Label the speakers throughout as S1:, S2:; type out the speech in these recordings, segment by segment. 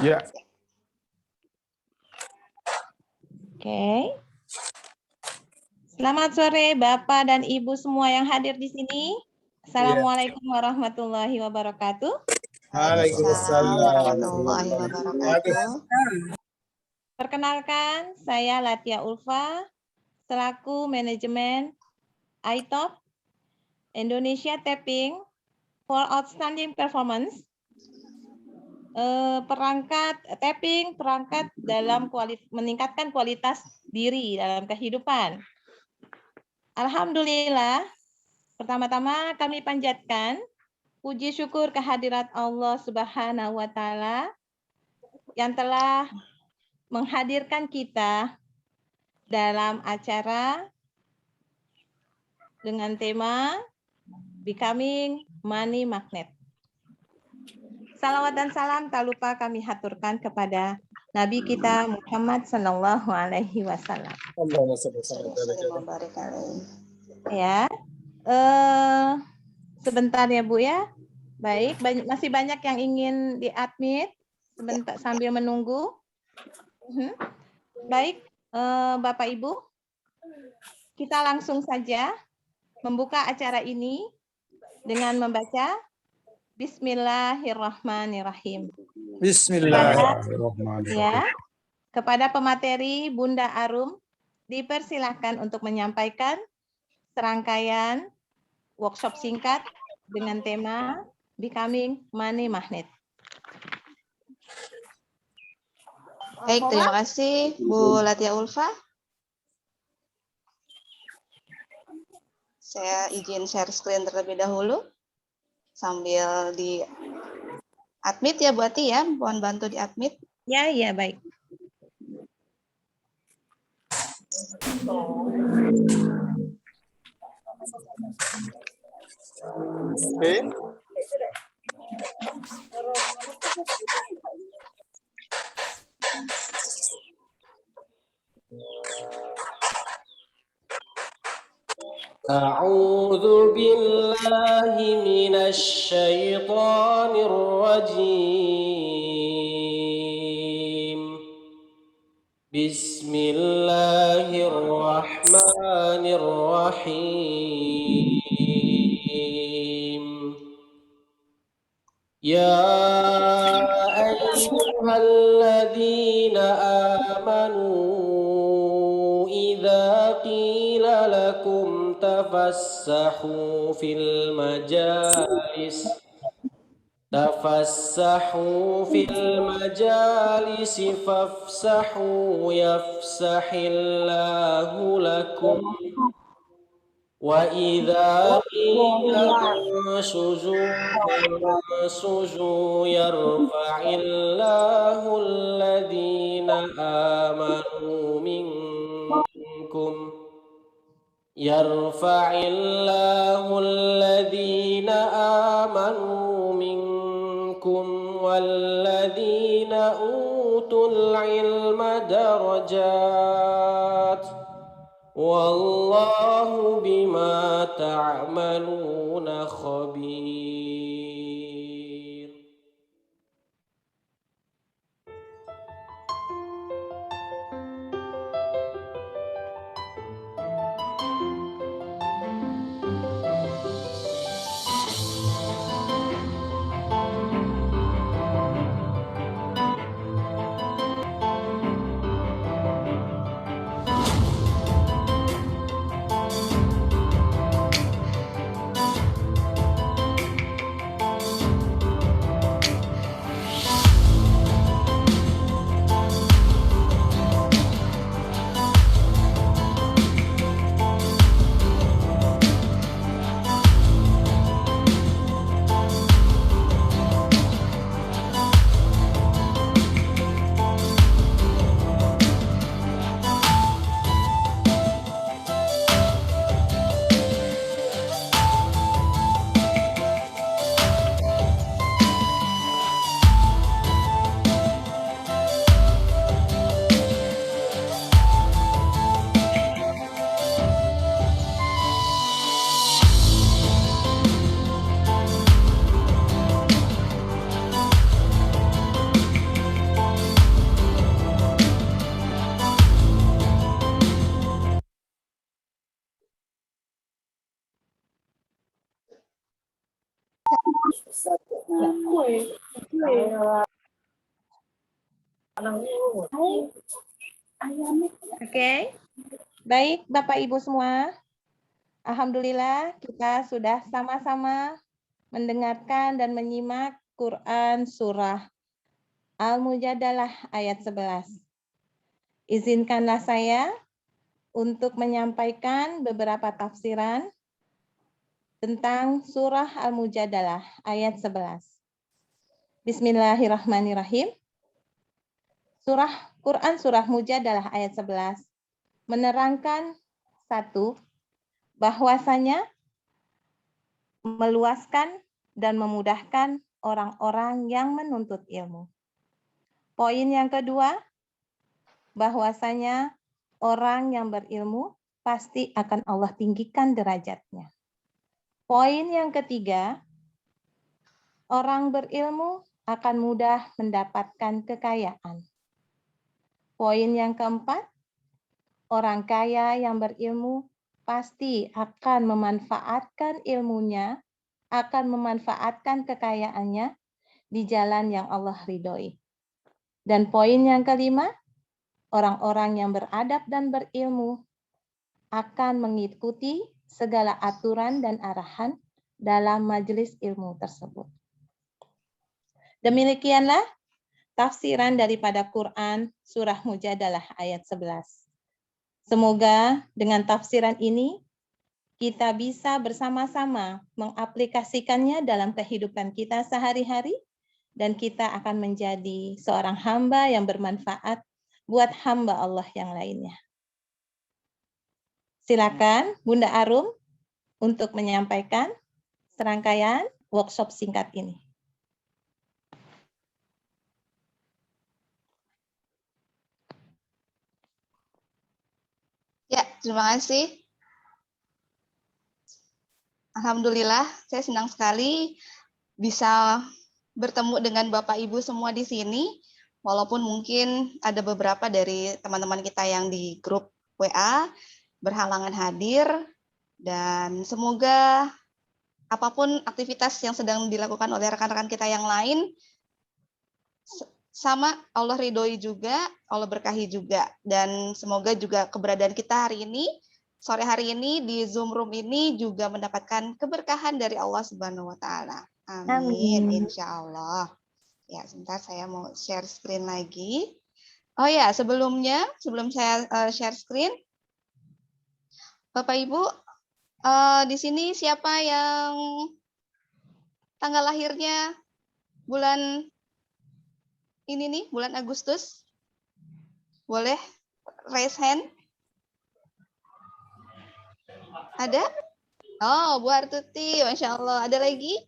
S1: Ya.
S2: Oke. Selamat sore Bapak dan Ibu semua yang hadir di sini. Assalamualaikum warahmatullahi wabarakatuh.
S3: Waalaikumsalam warahmatullahi wabarakatuh.
S2: Perkenalkan, saya Latia Ulfa, selaku manajemen ITOP Indonesia Tapping for Outstanding Performance. Perangkat dalam meningkatkan kualitas diri dalam kehidupan. Alhamdulillah, pertama-tama kami panjatkan puji syukur kehadirat Allah Subhanahu wa Ta'ala yang telah menghadirkan kita dalam acara dengan tema Becoming Money Magnet. Salawat dan salam tak lupa kami haturkan kepada Nabi kita Muhammad Sallallahu Alaihi Wasallam. Ya, sebentar ya Bu ya. Baik, masih banyak yang ingin di-admit. Sebentar sambil menunggu. Baik, Bapak Ibu, kita langsung saja membuka acara ini dengan membaca Bismillahirrahmanirrahim.
S1: Bismillahirrahmanirrahim.
S2: Ya, kepada pemateri Bunda Arum dipersilahkan untuk menyampaikan serangkaian workshop singkat dengan tema Becoming Money Magnet.
S3: Baik, terima kasih Bu Latia Ulfa. Saya izin share screen terlebih dahulu sambil di-admit ya Bu Ati ya, mohon bantu di-admit.
S2: Ya, baik.
S1: Oke.
S4: أعوذ بالله من الشيطان الرجيم. بسم الله الرحمن الرحيم. يا أيها الذين آمنوا إذا قيل لكم تفسحوا في المجالس فافسحوا يفسح الله لكم وإذا قيل انشزوا يرفع الله الذين آمنوا منكم والذين أوتوا العلم درجات والله بما تعملون خبير.
S2: Oke, baik Bapak Ibu semua. Alhamdulillah kita sudah sama-sama mendengarkan dan menyimak Quran Surah Al-Mujadalah ayat 11. Izinkanlah saya untuk menyampaikan beberapa tafsiran tentang Surah Al-Mujadalah ayat 11. Bismillahirrahmanirrahim. Quran Surah Mujadalah ayat 11 menerangkan satu, bahwasanya meluaskan dan memudahkan orang-orang yang menuntut ilmu. Poin yang kedua, bahwasanya orang yang berilmu pasti akan Allah tinggikan derajatnya. Poin yang ketiga, orang berilmu akan mudah mendapatkan kekayaan. Poin yang keempat, orang kaya yang berilmu pasti akan memanfaatkan ilmunya, akan memanfaatkan kekayaannya di jalan yang Allah ridhoi. Dan poin yang kelima, orang-orang yang beradab dan berilmu akan mengikuti segala aturan dan arahan dalam majelis ilmu tersebut. Demikianlah tafsiran daripada Quran Surah Mujadalah ayat 11. Semoga dengan tafsiran ini kita bisa bersama-sama mengaplikasikannya dalam kehidupan kita sehari-hari dan kita akan menjadi seorang hamba yang bermanfaat buat hamba Allah yang lainnya. Silakan Bunda Arum untuk menyampaikan serangkaian workshop singkat ini.
S3: Ya, terima kasih. Alhamdulillah, saya senang sekali bisa bertemu dengan Bapak Ibu semua di sini. Walaupun mungkin ada beberapa dari teman-teman kita yang di grup WA berhalangan hadir. Dan semoga apapun aktivitas yang sedang dilakukan oleh rekan-rekan kita yang lain, sama Allah ridhoi juga, Allah berkahi juga. Dan semoga juga keberadaan kita hari ini, sore hari ini di Zoom Room ini juga mendapatkan keberkahan dari Allah Subhanahu wa Ta'ala. Amin, insya Allah. Ya, sebentar saya mau share screen lagi. Oh ya, sebelum saya share screen, Bapak Ibu, di sini siapa yang tanggal lahirnya bulan ini nih, bulan Agustus? Boleh raise hand? Ada? Oh, Bu Artuti, Masya Allah. Ada lagi?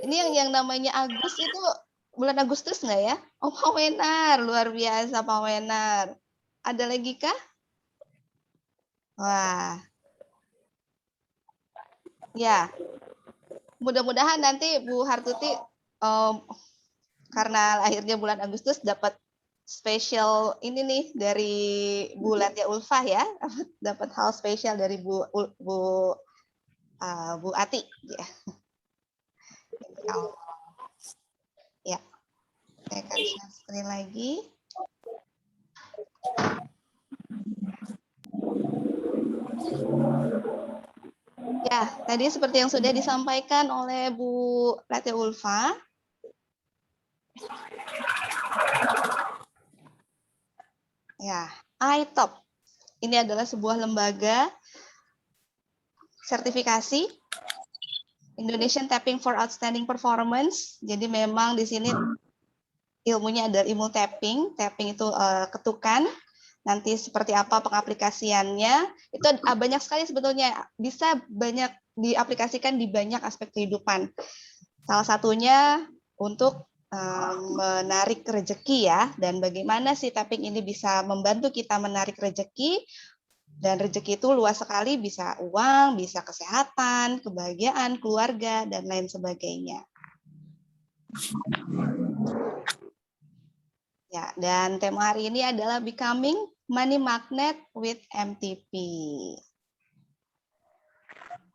S3: Ini yang namanya Agus itu bulan Agustus nggak ya? Oh, Pak Wenar, luar biasa Pak Wenar. Ada lagi kah? Wah. Ya, mudah-mudahan nanti Bu Hartuti karena lahirnya bulan Agustus dapat spesial ini nih dari Bu Latia Ulfah ya, dapat hal spesial dari Bu Ati ya. Ya, saya akan share screen lagi. Ya, tadi seperti yang sudah disampaikan oleh Bu Latia Ulfah. Ya, iTop. Ini adalah sebuah lembaga sertifikasi Indonesian Tapping for Outstanding Performance. Jadi memang di sini ilmunya adalah ilmu tapping. Tapping itu ketukan. Nanti seperti apa pengaplikasiannya. Itu banyak sekali sebetulnya. Bisa banyak diaplikasikan di banyak aspek kehidupan. Salah satunya untuk menarik rezeki ya, dan bagaimana sih tapping ini bisa membantu kita menarik rezeki, dan rezeki itu luas sekali, bisa uang, bisa kesehatan, kebahagiaan, keluarga, dan lain sebagainya. Ya, dan tema hari ini adalah Becoming Money Magnet with MTP.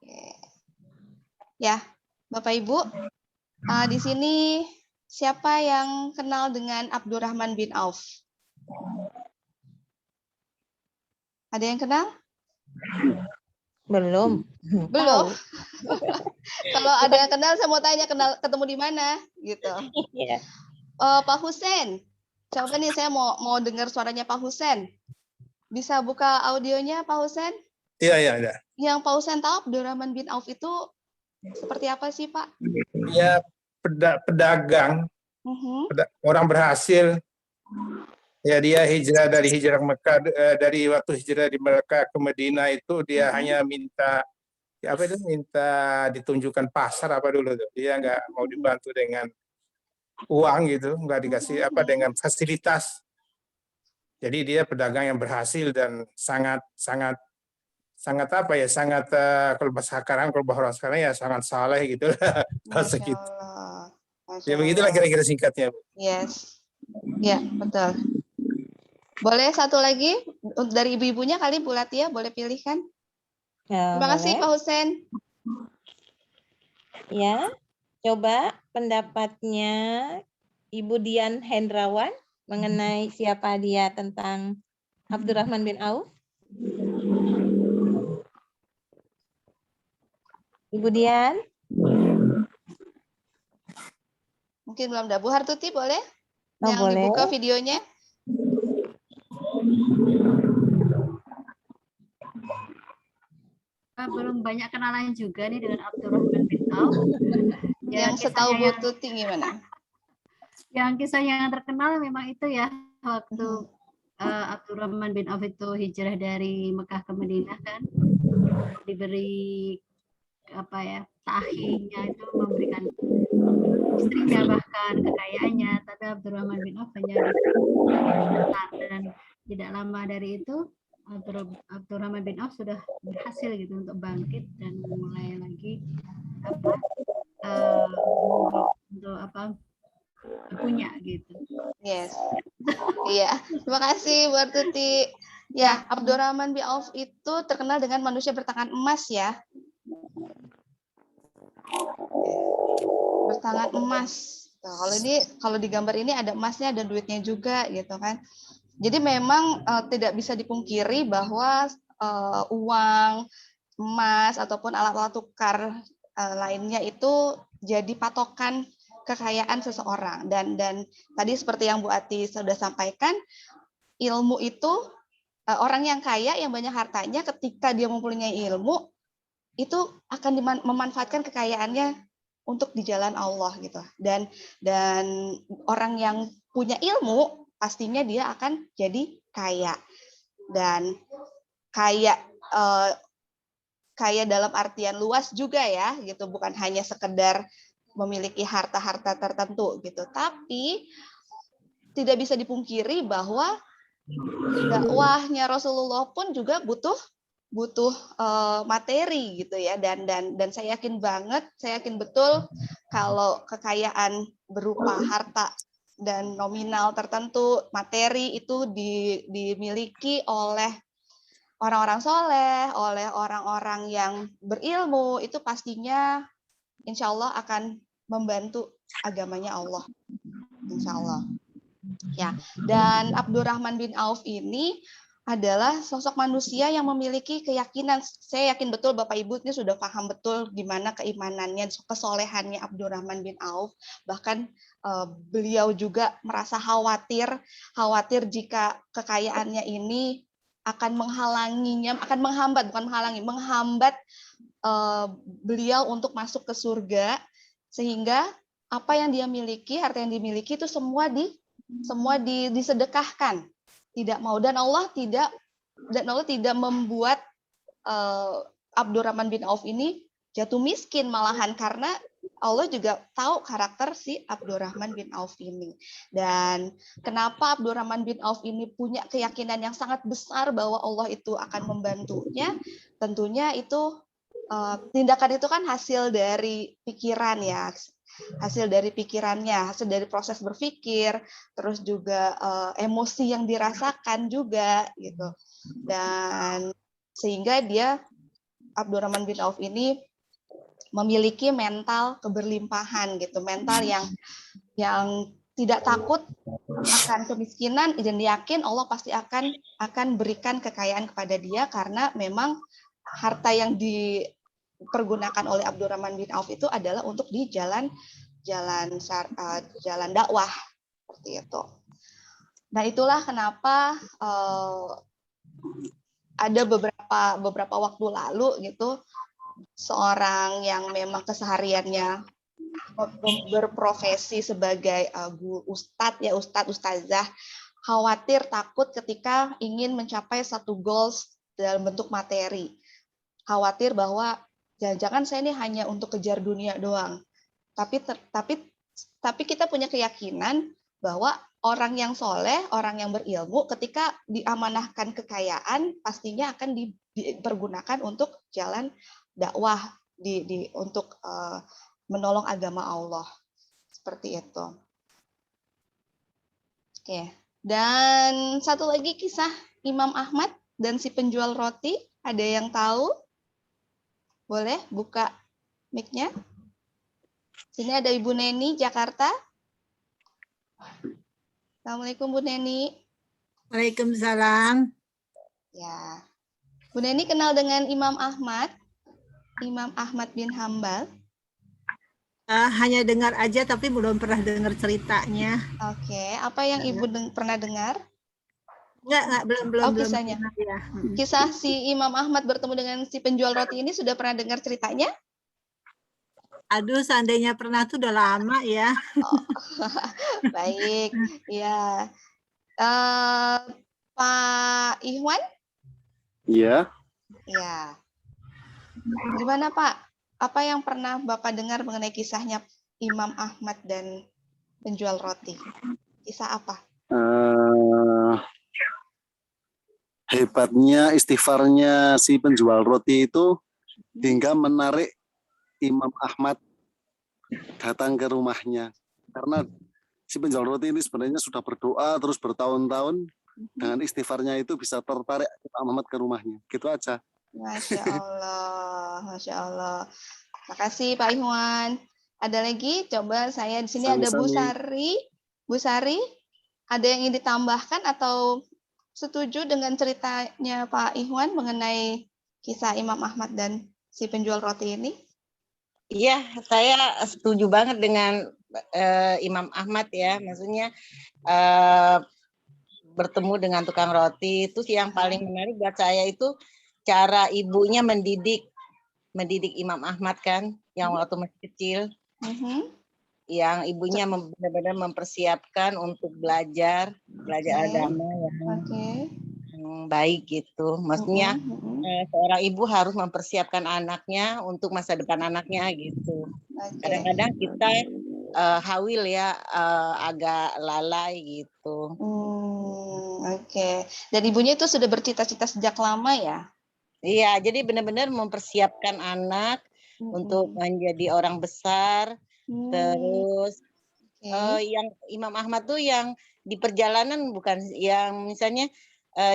S3: Oke. Ya, Bapak Ibu, di sini siapa yang kenal dengan Abdurrahman bin Auf? Ada yang kenal?
S2: Belum.
S3: Belum.
S2: Tahu.
S3: Kalau ada yang kenal, saya mau tanya ketemu di mana, gitu.
S2: Iya.
S3: Pak Husen, coba nih saya mau dengar suaranya Pak Husen. Bisa buka audionya Pak Husen?
S1: Iya.
S3: Yang Pak Husen tahu Abdurrahman bin Auf itu seperti apa sih Pak?
S1: Ya, pedagang, orang berhasil. Ya, dia dari hijrah Mekah, dari waktu hijrah di Mekah ke Madinah itu dia hanya minta minta ditunjukkan pasar apa dulu tuh. Dia nggak mau dibantu dengan uang gitu, nggak dikasih dengan fasilitas. Jadi dia pedagang yang berhasil dan sangat kalau bahasa sekarang, kalau bahasa orang sekarang ya sangat saleh gitu lah.
S3: Masya
S1: Gitu.
S3: Allah.
S1: Ya begitulah kira-kira singkatnya, Bu.
S3: Yes. Ya, betul. Boleh satu lagi dari ibu-ibunya kali Bu Latia, boleh pilihkan?
S2: Ya,
S3: Terima kasih
S2: boleh.
S3: Pak Husen.
S2: Ya, coba pendapatnya Ibu Dian Hendrawan mengenai siapa dia tentang Abdurrahman bin Auf. Ibu Dian?
S3: Mungkin belum ada. Bu Hartuti boleh?
S2: Oh,
S3: Yang
S2: boleh.
S3: dibuka videonya.
S5: Belum banyak kenalan juga nih dengan Abdurrahman bin Auf.
S3: Yang setahu Bu Tuti gimana?
S5: Yang kisahnya yang terkenal memang itu ya, waktu Abdurrahman bin Auf itu hijrah dari Mekah ke Madinah kan, diberi tahinya itu memberikan istrinya bahkan kekayaannya, tapi Abdurrahman bin Auf hanya dan tidak lama dari itu Abdurrahman bin Auf sudah berhasil gitu untuk bangkit dan mulai lagi punya gitu.
S3: Yes. Iya, terima kasih Bu Tuti. Ya, Abdurrahman bin Auf itu terkenal dengan manusia bertangan emas ya. Bertangan emas. Nah, kalau di gambar ini ada emasnya, ada duitnya juga gitu kan. Jadi memang tidak bisa dipungkiri bahwa uang, emas ataupun alat-alat tukar lainnya itu jadi patokan kekayaan seseorang. Dan tadi seperti yang Bu Ati sudah sampaikan, ilmu itu orang yang kaya yang banyak hartanya ketika dia mempunyai ilmu itu akan memanfaatkan kekayaannya untuk di jalan Allah gitu. Dan orang yang punya ilmu pastinya dia akan jadi kaya. Dan kaya dalam artian luas juga ya gitu, bukan hanya sekedar memiliki harta-harta tertentu gitu. Tapi tidak bisa dipungkiri bahwa dakwahnya Rasulullah pun juga butuh materi gitu ya, dan saya yakin betul kalau kekayaan berupa harta dan nominal tertentu, materi itu dimiliki oleh orang-orang soleh, oleh orang-orang yang berilmu, itu pastinya insya Allah akan membantu agamanya Allah, insya Allah. Ya, dan Abdurrahman bin Auf ini adalah sosok manusia yang memiliki keyakinan. Saya yakin betul Bapak Ibu ini sudah paham betul gimana keimanannya, kesolehannya Abdurrahman bin Auf. Bahkan beliau juga merasa khawatir jika kekayaannya ini akan menghambat beliau untuk masuk ke surga, sehingga apa yang dia miliki, harta yang dimiliki itu semua disedekahkan. Tidak mau, dan Allah tidak membuat Abdurrahman bin Auf ini jatuh miskin, malahan karena Allah juga tahu karakter si Abdurrahman bin Auf ini. Dan kenapa Abdurrahman bin Auf ini punya keyakinan yang sangat besar bahwa Allah itu akan membantunya? Tentunya itu tindakan itu kan hasil dari pikiran ya, hasil dari pikirannya, hasil dari proses berpikir, terus juga emosi yang dirasakan juga gitu. Dan sehingga Abdurrahman bin Auf ini memiliki mental keberlimpahan gitu, mental yang tidak takut akan kemiskinan, dan yakin Allah pasti akan berikan kekayaan kepada dia, karena memang harta yang dipergunakan oleh Abdurrahman bin Auf itu adalah untuk di jalan dakwah seperti itu. Nah, itulah kenapa ada beberapa waktu lalu gitu, seorang yang memang kesehariannya berprofesi sebagai ustazah, khawatir, takut ketika ingin mencapai satu goals dalam bentuk materi. Khawatir bahwa jangan-jangan saya ini hanya untuk kejar dunia doang. Tapi kita punya keyakinan bahwa orang yang soleh, orang yang berilmu, ketika diamanahkan kekayaan, pastinya akan dipergunakan untuk jalan dakwah, untuk menolong agama Allah. Seperti itu. Oke. Dan satu lagi kisah Imam Ahmad dan si penjual roti. Ada yang tahu? Boleh buka mic-nya? Sini ada Ibu Neni, Jakarta. Assalamualaikum Bu Neni.
S6: Waalaikumsalam.
S3: Ya. Bu Neni kenal dengan Imam Ahmad? Imam Ahmad bin Hambal?
S6: Hanya dengar aja tapi belum pernah dengar ceritanya.
S3: Oke, apa yang Ibu pernah dengar?
S6: Enggak, belum
S3: kisahnya.
S6: pernah, ya.
S3: Kisah si Imam Ahmad bertemu dengan si penjual roti ini sudah pernah dengar ceritanya?
S6: Aduh, seandainya pernah tuh udah lama ya.
S3: Oh, baik, ya. Pak Ihwan?
S7: Iya.
S3: Ya. Gimana Pak? Apa yang pernah Bapak dengar mengenai kisahnya Imam Ahmad dan penjual roti? Kisah apa?
S7: Hebatnya istighfarnya si penjual roti itu hingga menarik Imam Ahmad datang ke rumahnya. Karena si penjual roti ini sebenarnya sudah berdoa terus bertahun-tahun, dengan istighfarnya itu bisa tertarik Imam Ahmad ke rumahnya. Gitu aja.
S3: Masya Allah, Masya Allah. Makasih Pak Ihwan. Ada lagi? Coba saya di sini ada Bu Sari. Bu Sari, ada yang ingin ditambahkan atau setuju dengan ceritanya Pak Ihwan mengenai kisah Imam Ahmad dan si penjual roti ini?
S8: Iya, saya setuju banget dengan Imam Ahmad ya. Maksudnya bertemu dengan tukang roti itu yang paling menarik buat saya itu cara ibunya mendidik Imam Ahmad kan, yang waktu masih kecil, yang ibunya benar-benar mempersiapkan untuk belajar agama yang baik gitu. Maksudnya seorang ibu harus mempersiapkan anaknya untuk masa depan anaknya gitu. Kadang-kadang kita hawil ya, agak lalai gitu.
S3: Oke. Dan ibunya itu sudah bercita-cita sejak lama ya?
S8: Iya, jadi benar-benar mempersiapkan anak untuk menjadi orang besar. Terus yang Imam Ahmad tuh yang di perjalanan, bukan yang misalnya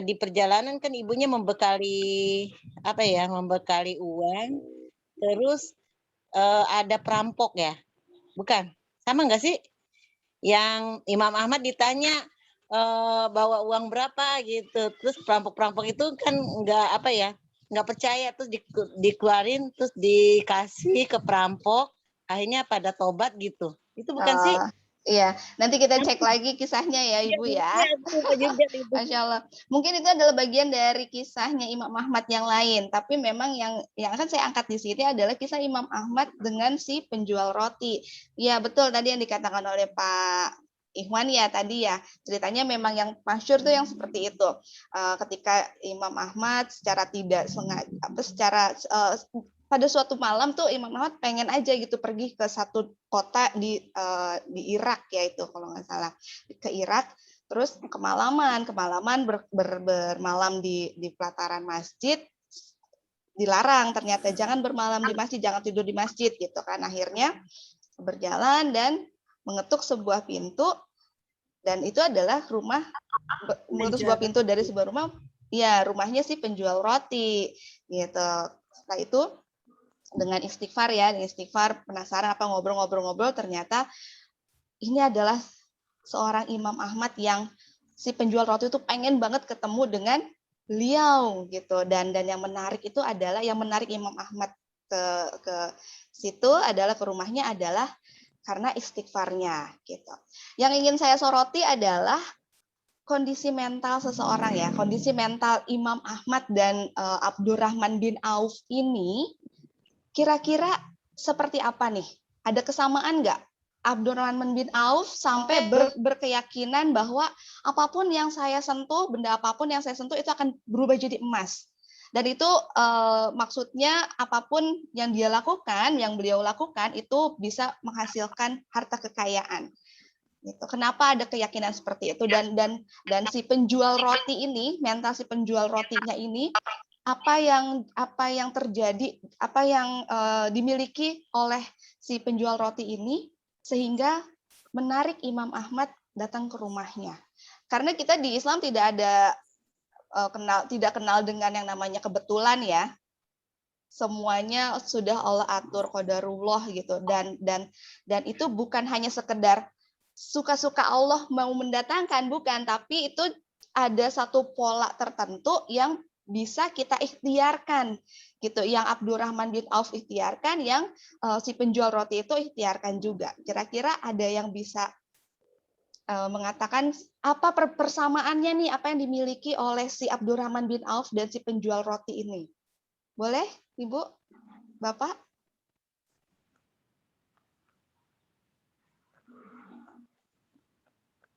S8: di perjalanan kan ibunya membekali membekali uang. Terus ada perampok ya, bukan? Sama nggak sih? Yang Imam Ahmad ditanya bawa uang berapa gitu, terus perampok itu kan nggak percaya, terus dikeluarin, terus dikasih ke perampok, akhirnya pada tobat gitu. Itu bukan sih?
S3: Iya, nanti kita cek lagi kisahnya ya Ibu ya. Masya Allah. Mungkin itu adalah bagian dari kisahnya Imam Ahmad yang lain, tapi memang yang akan saya angkat di sini adalah kisah Imam Ahmad dengan si penjual roti. Ya betul tadi yang dikatakan oleh Pak Ihwan ya tadi ya, ceritanya memang yang masyhur tuh yang seperti itu. Ketika Imam Ahmad secara tidak sengaja, pada suatu malam tuh Imam Ahmad pengen aja gitu pergi ke satu kota di Irak ya, itu kalau nggak salah, ke Irak. Terus kemalaman bermalam di pelataran masjid dilarang, ternyata jangan bermalam di masjid, jangan tidur di masjid gitu kan. Akhirnya berjalan dan mengetuk sebuah pintu, dan itu adalah sebuah pintu dari sebuah rumah, ya rumahnya si penjual roti gitu. Setelah itu dengan istighfar ya, dengan istighfar, penasaran apa ngobrol-ngobrol-ngobrol, ternyata ini adalah seorang Imam Ahmad yang si penjual roti itu pengen banget ketemu dengan beliau gitu. Dan yang menarik itu adalah, yang menarik Imam Ahmad ke situ adalah, ke rumahnya adalah karena istighfarnya gitu. Yang ingin saya soroti adalah kondisi mental seseorang ya, kondisi mental Imam Ahmad dan Abdurrahman bin Auf ini kira-kira seperti apa nih? Ada kesamaan nggak? Abdurrahman bin Auf sampai berkeyakinan bahwa apapun yang saya sentuh, benda apapun yang saya sentuh itu akan berubah jadi emas. Dan itu maksudnya apapun yang dia lakukan, yang beliau lakukan itu bisa menghasilkan harta kekayaan. Gitu. Kenapa ada keyakinan seperti itu? Dan si penjual roti ini, mental si penjual rotinya ini, apa yang terjadi, apa yang dimiliki oleh si penjual roti ini sehingga menarik Imam Ahmad datang ke rumahnya. Karena kita di Islam tidak ada tidak kenal dengan yang namanya kebetulan ya. Semuanya sudah Allah atur, qadarullah gitu. Dan itu bukan hanya sekedar suka-suka Allah mau mendatangkan, bukan, tapi itu ada satu pola tertentu yang bisa kita ikhtiarkan gitu, yang Abdurrahman bin Auf ikhtiarkan, yang si penjual roti itu ikhtiarkan juga. Kira-kira ada yang bisa mengatakan apa persamaannya nih, apa yang dimiliki oleh si Abdurrahman bin Auf dan si penjual roti ini? Boleh, Ibu, Bapak?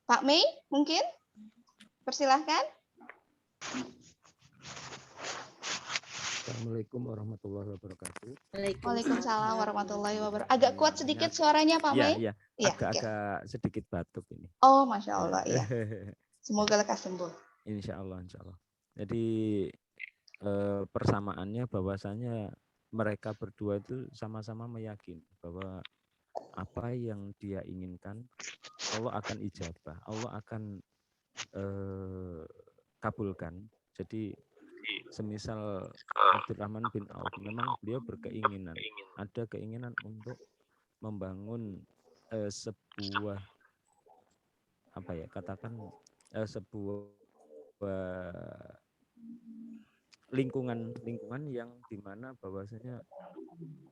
S3: Pak Mei, mungkin? Persilahkan.
S9: Assalamualaikum warahmatullahi wabarakatuh.
S3: Waalaikumsalam warahmatullahi wabarakatuh. Agak kuat sedikit suaranya, Pak Mei?
S9: Iya, agak sedikit batuk ini.
S3: Oh, Masya Allah, ya. Semoga lekas sembuh.
S9: Insya Allah. Jadi persamaannya bahwasanya mereka berdua itu sama-sama meyakini bahwa apa yang dia inginkan Allah akan ijabah, Allah akan kabulkan. Jadi semisal Abdurrahman bin Auf, memang beliau berkeinginan, ada keinginan untuk membangun sebuah sebuah lingkungan yang dimana bahwasanya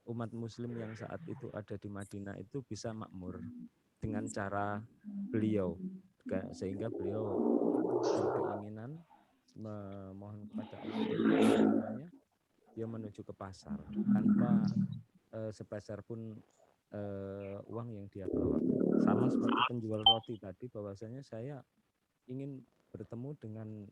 S9: umat Muslim yang saat itu ada di Madinah itu bisa makmur dengan cara beliau, sehingga beliau berkeinginan memohon kepada Allah, dia menuju ke pasar tanpa sepeser pun uang yang dia bawa. Sama seperti penjual roti tadi, bahwasanya saya ingin bertemu dengan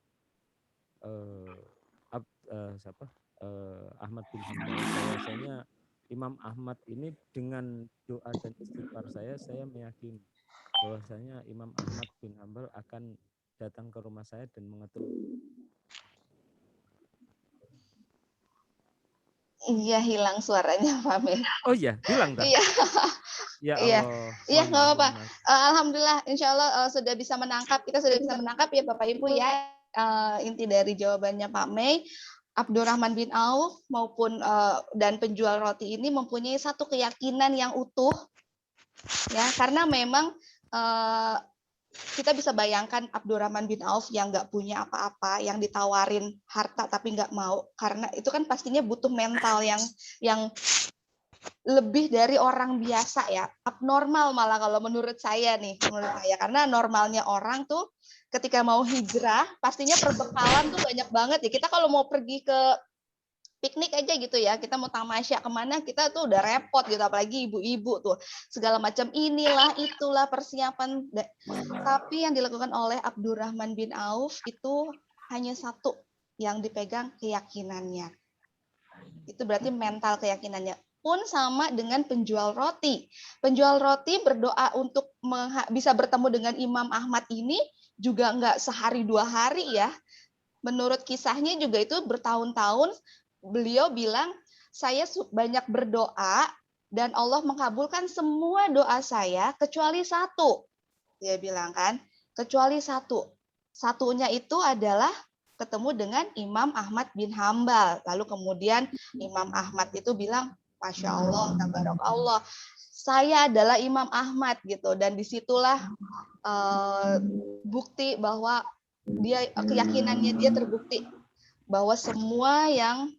S9: Ahmad bin Hanbal. Bahwasanya Imam Ahmad ini dengan doa dan istighfar saya meyakini bahwasanya Imam Ahmad bin Hanbal akan datang ke rumah saya dan mengetuk.
S3: Iya, hilang suaranya, Pak Mei.
S9: Oh iya, hilang kan?
S3: Iya.
S9: Ya
S3: Allah. Iya, nggak apa-apa. Alhamdulillah, insya Allah sudah bisa menangkap. Kita sudah bisa menangkap ya, Bapak Ibu ya. Inti dari jawabannya Pak Mei, Abdurrahman bin Auf maupun dan penjual roti ini mempunyai satu keyakinan yang utuh, ya, karena memang kita bisa bayangkan Abdurrahman bin Auf yang nggak punya apa-apa, yang ditawarin harta tapi nggak mau, karena itu kan pastinya butuh mental yang lebih dari orang biasa ya, abnormal malah kalau menurut saya, karena normalnya orang tuh ketika mau hijrah pastinya perbekalan tuh banyak banget ya. Kita kalau mau pergi ke piknik aja gitu ya, kita mau tamasya kemana, kita tuh udah repot gitu, apalagi ibu-ibu tuh segala macam inilah itulah persiapan. Tapi yang dilakukan oleh Abdurrahman bin Auf itu hanya satu yang dipegang, keyakinannya. Itu berarti mental keyakinannya. Pun sama dengan penjual roti. Penjual roti berdoa untuk bisa bertemu dengan Imam Ahmad ini juga nggak sehari dua hari ya. Menurut kisahnya juga itu bertahun-tahun. Beliau bilang, saya banyak berdoa dan Allah mengabulkan semua doa saya kecuali satu. Dia bilang kan, kecuali satu. Satunya itu adalah ketemu dengan Imam Ahmad bin Hambal. Lalu kemudian Imam Ahmad itu bilang, Masya Allah, tabarakallah. Saya adalah Imam Ahmad gitu, dan disitulah bukti bahwa dia keyakinannya dia terbukti bahwa semua yang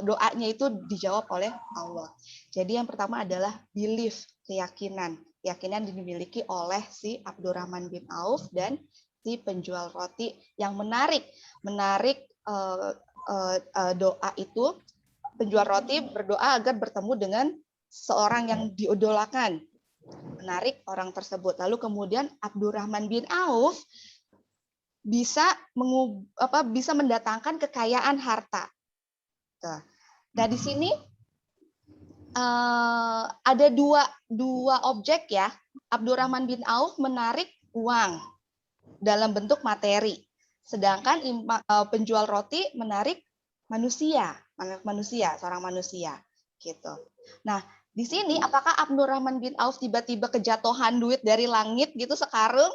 S3: doanya itu dijawab oleh Allah. Jadi yang pertama adalah belief, keyakinan yang dimiliki oleh si Abdurrahman bin Auf dan si penjual roti yang menarik doa itu. Penjual roti berdoa agar bertemu dengan seorang yang diidolakan, menarik orang tersebut. Lalu kemudian Abdurrahman bin Auf bisa mendatangkan kekayaan harta. Nah di sini ada dua objek ya. Abdurrahman bin Auf menarik uang dalam bentuk materi, sedangkan penjual roti menarik seorang manusia gitu. Nah di sini apakah Abdurrahman bin Auf tiba-tiba kejatuhan duit dari langit gitu sekarang?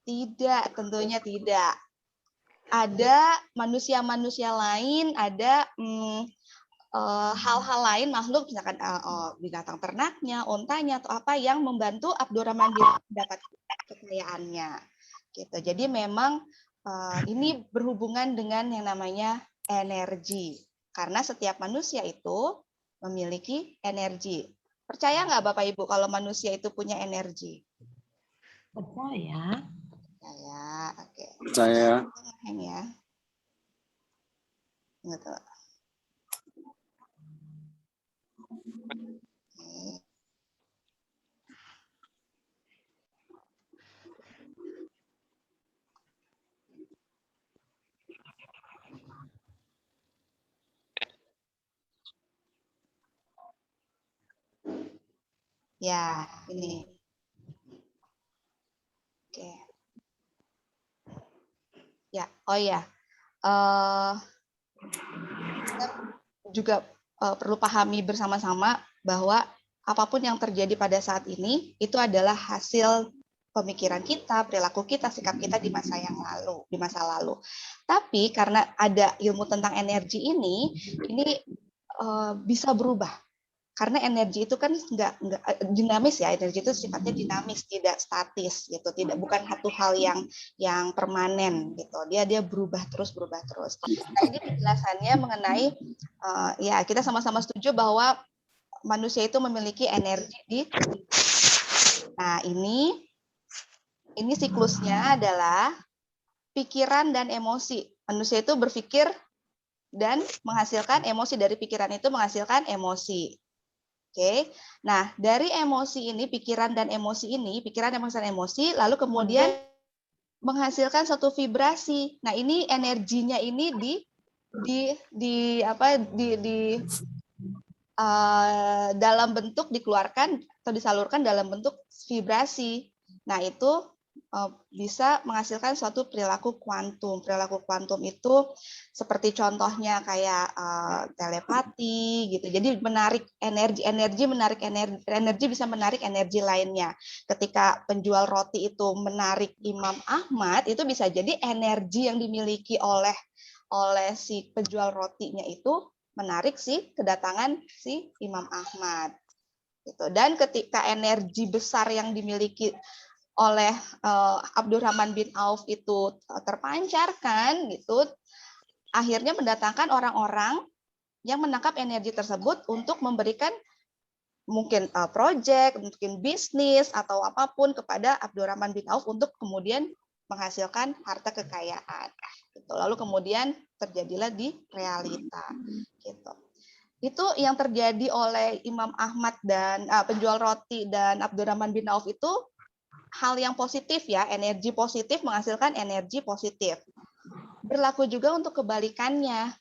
S3: Tidak, tentunya tidak. Ada manusia-manusia lain, ada hal-hal lain, makhluk misalkan binatang ternaknya, ontanya atau apa yang membantu Abdurrahman bin Auf mendapat kekayaannya. Gitu. Jadi memang ini berhubungan dengan yang namanya energi. Karena setiap manusia itu memiliki energi. Percaya nggak Bapak Ibu kalau manusia itu punya energi?
S2: Percaya.
S3: Percaya, oke.
S7: Percaya.
S3: Ya. Gitu. Ya, ini. Oke. Ya, oh ya. Kita juga perlu pahami bersama-sama bahwa apapun yang terjadi pada saat ini itu adalah hasil pemikiran kita, perilaku kita, sikap kita di masa lalu. Tapi karena ada ilmu tentang energi ini bisa berubah. Karena energi itu kan enggak dinamis ya, energi itu sifatnya dinamis, tidak statis gitu, bukan satu hal yang permanen gitu. Dia berubah terus. Nah, ini penjelasannya mengenai ya kita sama-sama setuju bahwa manusia itu memiliki energi Nah, ini siklusnya adalah pikiran dan emosi. Manusia itu berpikir dan menghasilkan emosi, dari pikiran itu menghasilkan emosi. Oke, nah dari emosi ini, pikiran dan emosi, lalu kemudian menghasilkan suatu vibrasi. Nah ini energinya ini dalam bentuk dikeluarkan atau disalurkan dalam bentuk vibrasi. Nah itu bisa menghasilkan suatu perilaku kuantum. Perilaku kuantum itu seperti contohnya kayak telepati gitu. Jadi menarik energi bisa menarik energi lainnya. Ketika penjual roti itu menarik Imam Ahmad, itu bisa jadi energi yang dimiliki oleh si penjual rotinya itu menarik kedatangan si Imam Ahmad. Gitu. Dan ketika energi besar yang dimiliki oleh Abdurrahman bin Auf itu terpancarkan gitu, akhirnya mendatangkan orang-orang yang menangkap energi tersebut untuk memberikan mungkin proyek, mungkin bisnis atau apapun kepada Abdurrahman bin Auf untuk kemudian menghasilkan harta kekayaan. Gitu. Lalu kemudian terjadilah di realita. Gitu. Itu yang terjadi oleh Imam Ahmad dan penjual roti dan Abdurrahman bin Auf itu hal yang positif ya, energi positif menghasilkan energi positif. Berlaku juga untuk kebalikannya.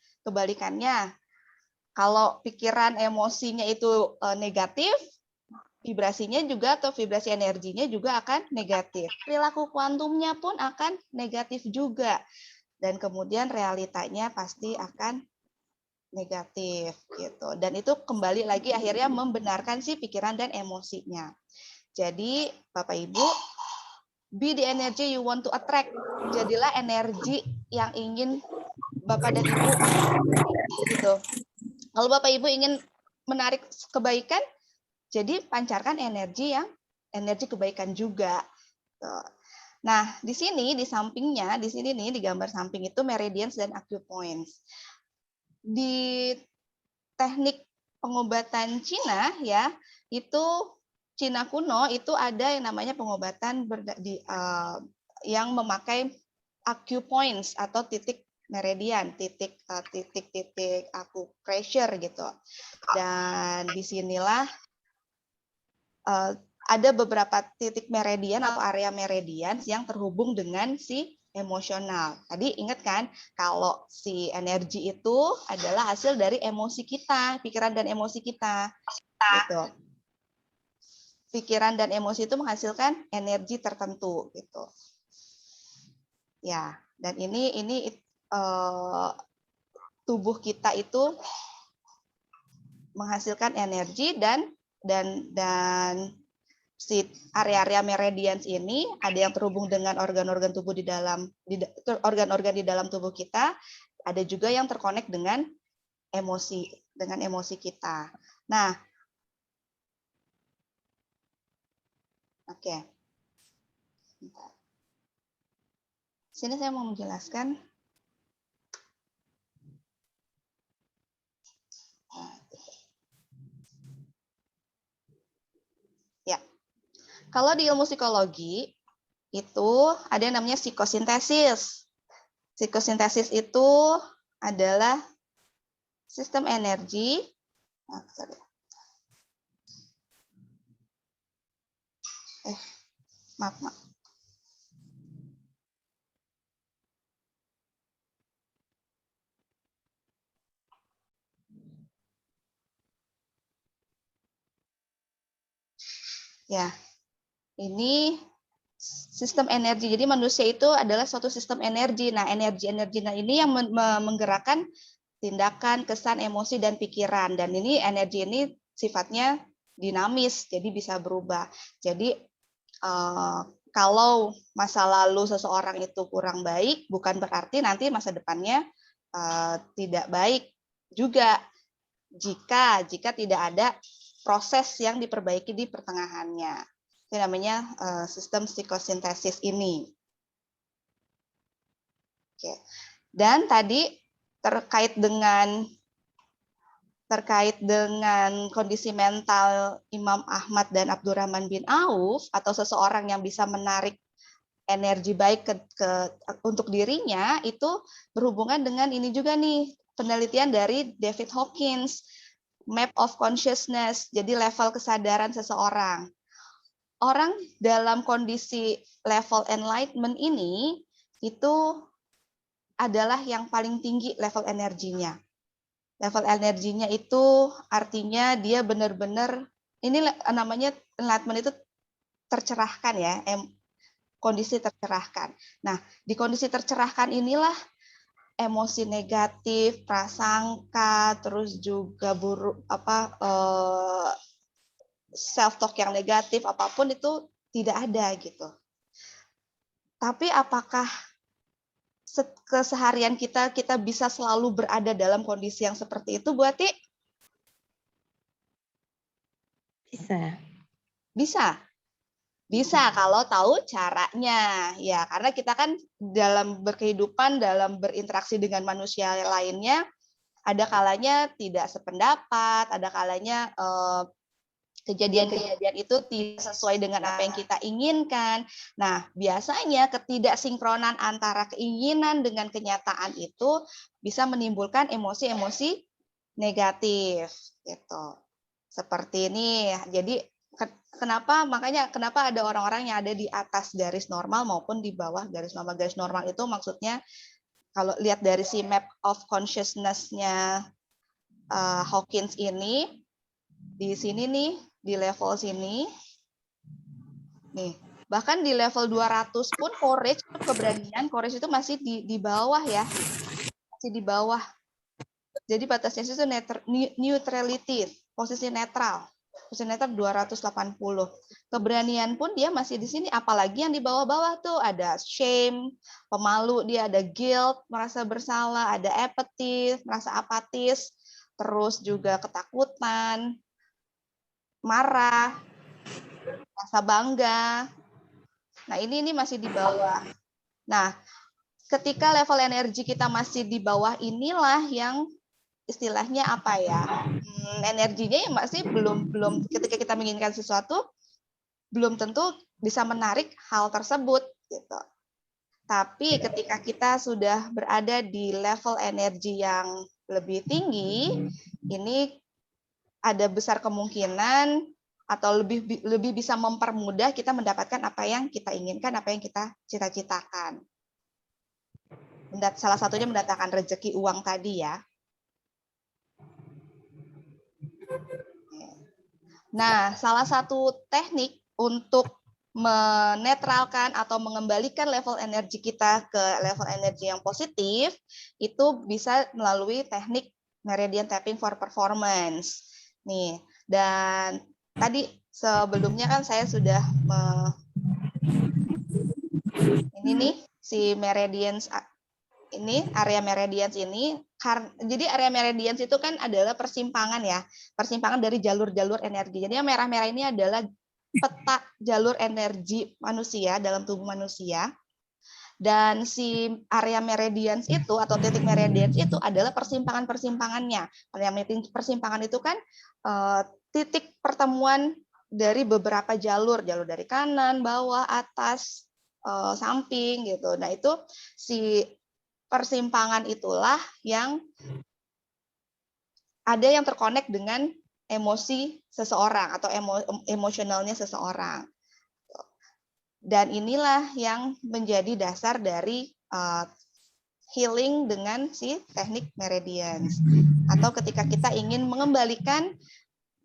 S3: Kalau pikiran emosinya itu negatif, vibrasinya juga atau vibrasi energinya juga akan negatif. Perilaku kuantumnya pun akan negatif juga. Dan kemudian realitanya pasti akan negatif gitu. Dan itu kembali lagi akhirnya membenarkan si pikiran dan emosinya. Jadi Bapak Ibu, be the energy you want to attract. Jadilah energi yang ingin Bapak dan Ibu gitu. Kalau Bapak Ibu ingin menarik kebaikan, jadi pancarkan energi kebaikan juga. Tuh. Nah, di sini di sampingnya, di sini nih di gambar samping itu meridians dan acupoints. Di teknik pengobatan Cina ya, itu Cina kuno itu ada yang namanya pengobatan yang memakai acupoints atau titik meridian, titik acupressure gitu. Dan disinilah ada beberapa titik meridian atau area meridian yang terhubung dengan si emosional. Tadi ingat kan, kalau si energi itu adalah hasil dari emosi kita, pikiran dan emosi kita. Gitu. Pikiran dan emosi itu menghasilkan energi tertentu gitu. Ya, dan ini tubuh kita itu menghasilkan energi dan si area-area meridians ini ada yang terhubung dengan organ-organ tubuh organ-organ di dalam tubuh kita, ada juga yang terkonek dengan emosi kita. Nah, oke. Sini saya mau menjelaskan. Ya. Kalau di ilmu psikologi itu ada yang namanya psikosintesis. Psikosintesis itu adalah sistem energi. Maaf. Ya, ini sistem energi. Jadi manusia itu adalah suatu sistem energi. Nah, energi ini yang menggerakkan tindakan, kesan, emosi, dan pikiran. Dan ini energi ini sifatnya dinamis, jadi bisa berubah. Jadi kalau masa lalu seseorang itu kurang baik, bukan berarti nanti masa depannya tidak baik juga. Jika tidak ada proses yang diperbaiki di pertengahannya. Itu namanya sistem psikosintesis ini. Oke. Dan tadi terkait dengan kondisi mental Imam Ahmad dan Abdurrahman bin Auf atau seseorang yang bisa menarik energi baik untuk dirinya, itu berhubungan dengan ini juga nih, penelitian dari David Hawkins, Map of Consciousness, jadi level kesadaran seseorang. Orang dalam kondisi level enlightenment ini itu adalah yang paling tinggi level energinya. Level energinya itu artinya dia benar-benar, ini namanya enlightenment itu tercerahkan ya, kondisi tercerahkan. Nah, di kondisi tercerahkan inilah emosi negatif, prasangka, terus juga self talk yang negatif apapun itu tidak ada gitu. Tapi apakah keseharian kita bisa selalu berada dalam kondisi yang seperti itu, Bu Ati? Bisa kalau tahu caranya, ya, karena kita kan dalam berkehidupan, dalam berinteraksi dengan manusia lainnya, ada kalanya tidak sependapat, ada kalanya kejadian-kejadian itu tidak sesuai dengan apa yang kita inginkan. Nah, biasanya ketidaksinkronan antara keinginan dengan kenyataan itu bisa menimbulkan emosi-emosi negatif, gitu. Seperti ini, jadi kenapa ada orang-orang yang ada di atas garis normal maupun di bawah garis normal. Garis normal itu maksudnya kalau lihat dari si map of consciousness-nya Hawkins ini, di sini nih, di level sini, nih, bahkan di level 200 pun courage, keberanian, courage itu masih di bawah ya, masih di bawah. Jadi batasnya itu neutrality, posisi netral. Posisi netral 280. Keberanian pun dia masih di sini, apalagi yang di bawah-bawah tuh ada shame, pemalu, dia ada guilt, merasa bersalah, ada apathy, merasa apatis, terus juga ketakutan, marah, rasa bangga. Nah, ini masih di bawah. Nah, ketika level energi kita masih di bawah inilah yang istilahnya apa ya? Energinya ya masih belum ketika kita menginginkan sesuatu belum tentu bisa menarik hal tersebut gitu. Tapi ketika kita sudah berada di level energi yang lebih tinggi, ini ada besar kemungkinan atau lebih bisa mempermudah kita mendapatkan apa yang kita inginkan, apa yang kita cita-citakan. Salah satunya mendatangkan rezeki uang tadi ya. Nah, salah satu teknik untuk menetralkan atau mengembalikan level energi kita ke level energi yang positif itu bisa melalui teknik meridian tapping for performance. Nih, dan tadi sebelumnya kan saya sudah ini nih si meridians ini area meridians ini jadi area meridians itu kan adalah persimpangan ya, persimpangan dari jalur-jalur energi. Jadi yang merah-merah ini adalah peta jalur energi manusia dalam tubuh manusia. Dan si area meridians itu atau titik meridians itu adalah persimpangan-persimpangannya. Yang persimpangan itu kan titik pertemuan dari beberapa jalur dari kanan, bawah, atas, samping gitu. Nah, itu si persimpangan itulah yang ada yang terkonek dengan emosi seseorang atau emosionalnya seseorang. Dan inilah yang menjadi dasar dari healing dengan si teknik meridians. Atau ketika kita ingin mengembalikan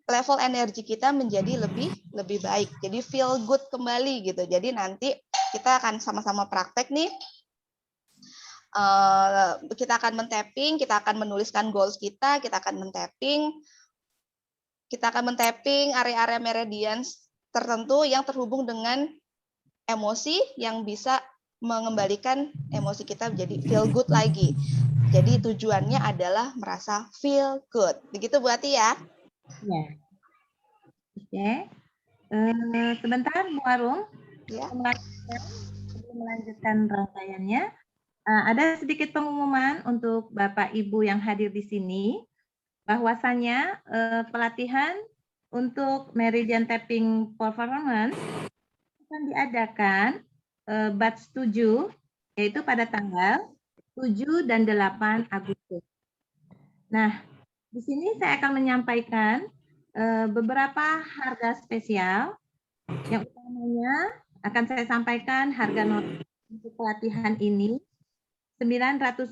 S3: level energi kita menjadi lebih baik. Jadi feel good kembali gitu. Jadi nanti kita akan sama-sama praktek nih. Kita akan men-tapping, kita akan menuliskan goals kita akan men-tapping. Kita akan men-tapping area-area meridians tertentu yang terhubung dengan emosi yang bisa mengembalikan emosi kita menjadi feel good lagi. Jadi tujuannya adalah merasa feel good. Begitu Bu Ati ya?
S2: Ya. Oke. Sebentar Bu Arum.
S3: Ya.
S2: Sebelum melanjutkan rangkaiannya, ada sedikit pengumuman untuk Bapak Ibu yang hadir di sini. Bahwasanya pelatihan untuk Meridian Tapping Performance akan diadakan batch 7, yaitu pada tanggal 7 dan 8 Agustus. Nah, di sini saya akan menyampaikan beberapa harga spesial. Yang utamanya akan saya sampaikan harga normal untuk pelatihan ini 900.000.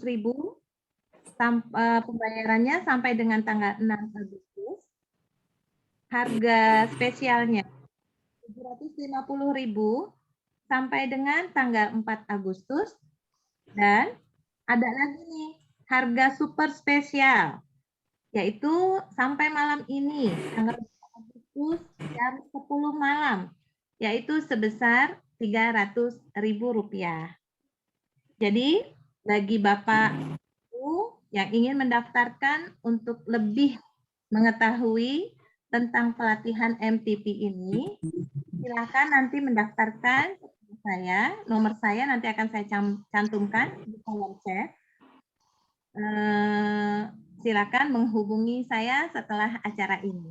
S2: Pembayarannya sampai dengan tanggal 6 Agustus. Harga spesialnya 750.000 sampai dengan tanggal 4 Agustus. Dan ada lagi nih harga super spesial, yaitu sampai malam ini tanggal 4 Agustus jam 10 malam, yaitu sebesar Rp300.000. Jadi bagi Bapak yang ingin mendaftarkan untuk lebih mengetahui tentang pelatihan MTP ini, silakan nanti mendaftarkan saya. Nomor saya nanti akan saya cantumkan di kolom chat. Silakan menghubungi saya setelah acara ini.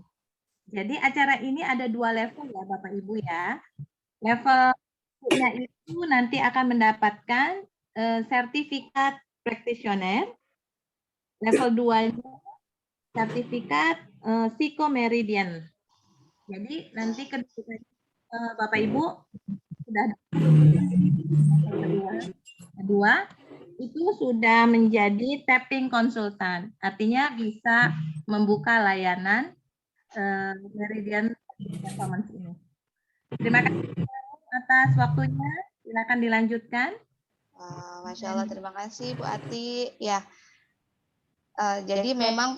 S2: Jadi acara ini ada 2 level ya Bapak Ibu ya. Levelnya itu nanti akan mendapatkan sertifikat practitioner. Level 2-nya sertifikat psikomeridian. Jadi nanti Bapak Ibu sudah kedua itu sudah menjadi tapping konsultan. Artinya bisa membuka layanan Meridian Performance ini. Terima kasih atas waktunya. Silakan dilanjutkan.
S3: Masya Allah, terima kasih Bu Ati. Ya. Jadi memang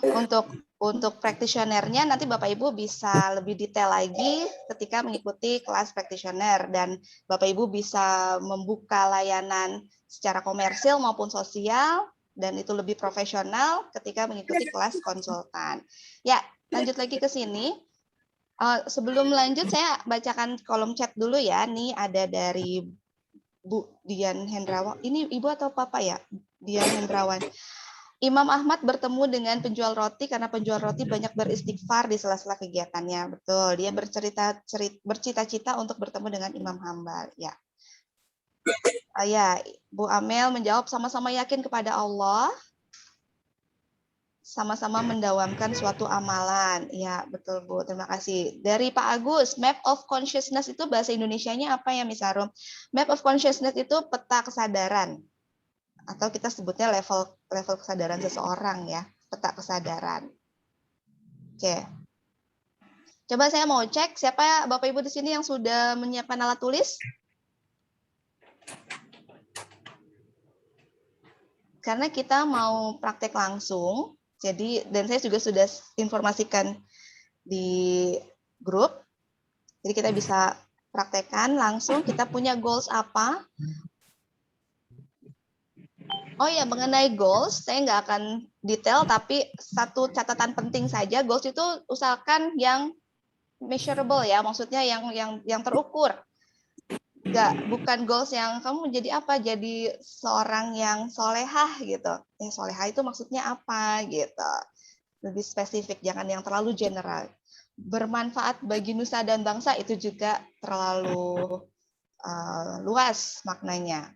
S3: untuk practitioner-nya nanti Bapak Ibu bisa lebih detail lagi ketika mengikuti kelas practitioner, dan Bapak Ibu bisa membuka layanan secara komersil maupun sosial dan itu lebih profesional ketika mengikuti kelas konsultan. Ya, lanjut lagi ke sini. Sebelum lanjut saya bacakan kolom chat dulu ya. Nih ada dari Bu Dian Hendrawan. Ini Ibu atau Papa ya? Dian Hendrawan. Imam Ahmad bertemu dengan penjual roti karena penjual roti banyak beristighfar di sela-sela kegiatannya. Betul, dia bercita-cita untuk bertemu dengan Imam Hambal. Ya. Ya, Bu Amel menjawab sama-sama yakin kepada Allah, sama-sama mendawamkan suatu amalan. Ya, betul Bu. Terima kasih. Dari Pak Agus, Map of Consciousness itu bahasa Indonesianya apa ya, Miss Arum? Map of Consciousness itu peta kesadaran. Atau kita sebutnya level kesadaran seseorang ya, peta kesadaran. Oke. Coba saya mau cek siapa Bapak Ibu di sini yang sudah menyiapkan alat tulis? Karena kita mau praktek langsung. Jadi, dan saya juga sudah informasikan di grup. Jadi kita bisa praktekkan langsung, kita punya goals apa. Oh ya, mengenai goals, saya nggak akan detail, tapi satu catatan penting saja, goals itu usahakan yang measurable ya, maksudnya yang terukur. Bukan goals yang kamu menjadi apa, jadi seorang yang solehah gitu. Solehah itu maksudnya apa gitu. Lebih spesifik, jangan yang terlalu general. Bermanfaat bagi nusa dan bangsa itu juga terlalu luas maknanya.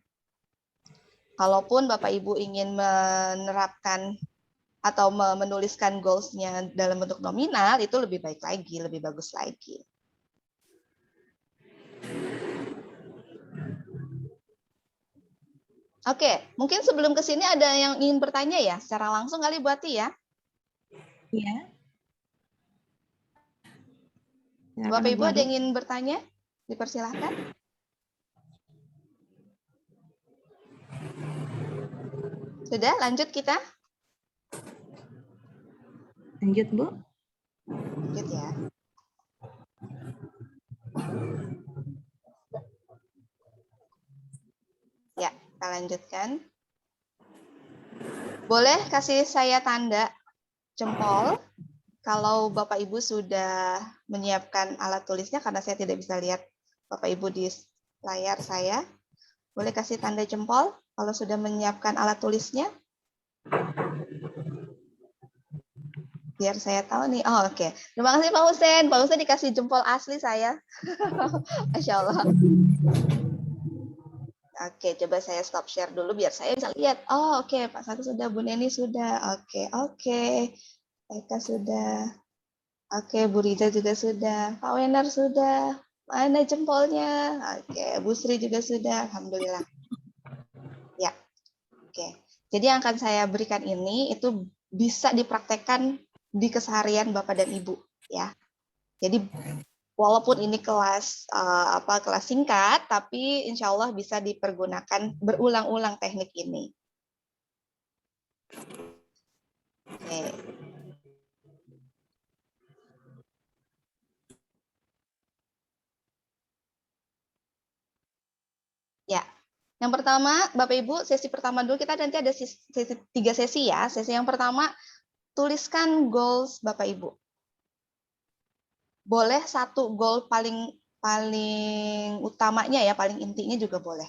S3: Kalaupun Bapak Ibu ingin menerapkan atau menuliskan goals-nya dalam bentuk nominal, itu lebih baik lagi, lebih bagus lagi. Oke, mungkin sebelum ke sini ada yang ingin bertanya ya, secara langsung kali Bu Ati ya?
S2: Iya.
S3: Bapak Ibu ada yang ingin bertanya? Dipersilahkan. Sudah, lanjut kita?
S2: Lanjut, Bu.
S3: Lanjut ya. Ya, kita lanjutkan. Boleh kasih saya tanda jempol kalau Bapak Ibu sudah menyiapkan alat tulisnya, karena saya tidak bisa lihat Bapak Ibu di layar saya. Boleh kasih tanda jempol kalau sudah menyiapkan alat tulisnya. Biar saya tahu nih. Oh, oke. Terima kasih Pak Husen. Pak Husen dikasih jempol asli saya. Masya Allah. Oke, coba saya stop share dulu biar saya bisa lihat. Oh, oke. Pak Satu sudah, Bu Neni sudah. Oke. Eka sudah. Oke, Bu Riza juga sudah. Pak Wenar sudah. Mana jempolnya? Oke, Bu Sri juga sudah. Alhamdulillah. Ya. Oke. Jadi yang akan saya berikan ini itu bisa dipraktekkan di keseharian Bapak dan Ibu ya. Jadi walaupun ini kelas kelas singkat, tapi insya Allah bisa dipergunakan berulang-ulang teknik ini. Oke. Ya, yang pertama Bapak Ibu, sesi pertama dulu, kita nanti ada 3 sesi ya. Sesi yang pertama, tuliskan goals Bapak Ibu. Boleh satu goal paling utamanya ya, paling intinya juga boleh.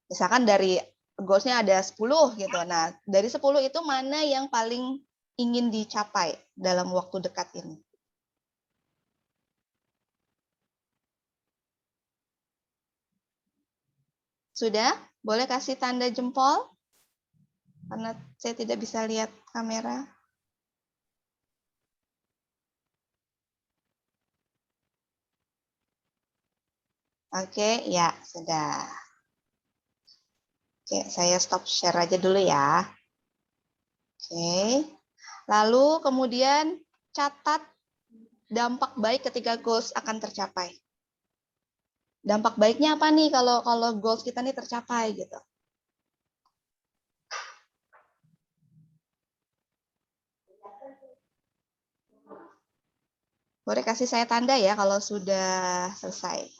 S3: Misalkan dari goals-nya ada 10 gitu. Nah, dari 10 itu mana yang paling ingin dicapai dalam waktu dekat ini? Sudah? Boleh kasih tanda jempol? Karena saya tidak bisa lihat kamera. Oke, ya, sudah. Oke, saya stop share aja dulu ya. Oke. Lalu kemudian catat dampak baik ketika goals akan tercapai. Dampak baiknya apa nih kalau goals kita nih tercapai gitu. Boleh kasih saya tanda ya kalau sudah selesai.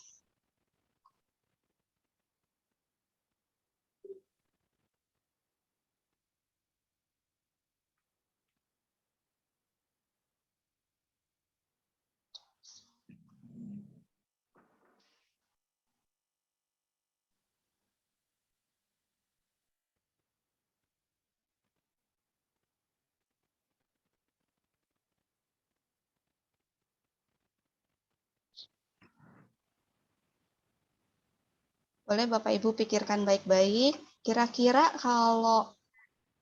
S3: Boleh Bapak Ibu pikirkan baik-baik. Kira-kira kalau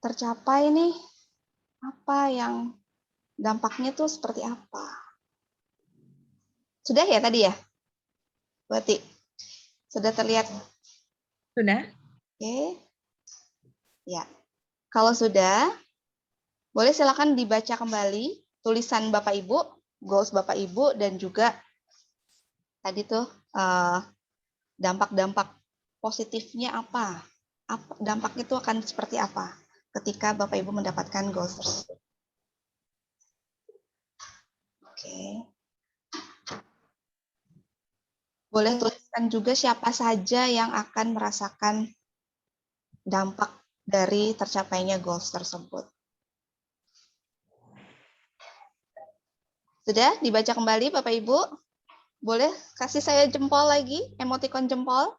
S3: tercapai nih, apa yang dampaknya tuh seperti apa? Sudah ya tadi ya? Berarti sudah terlihat?
S2: Sudah?
S3: Oke. Ya. Kalau sudah, boleh silakan dibaca kembali tulisan Bapak Ibu, goals Bapak Ibu, dan juga tadi tuh dampak-dampak positifnya apa? Dampaknya itu akan seperti apa ketika Bapak Ibu mendapatkan goals tersebut? Oke. Boleh tuliskan juga siapa saja yang akan merasakan dampak dari tercapainya goals tersebut. Sudah dibaca kembali Bapak Ibu? Boleh kasih saya jempol lagi, emoticon jempol.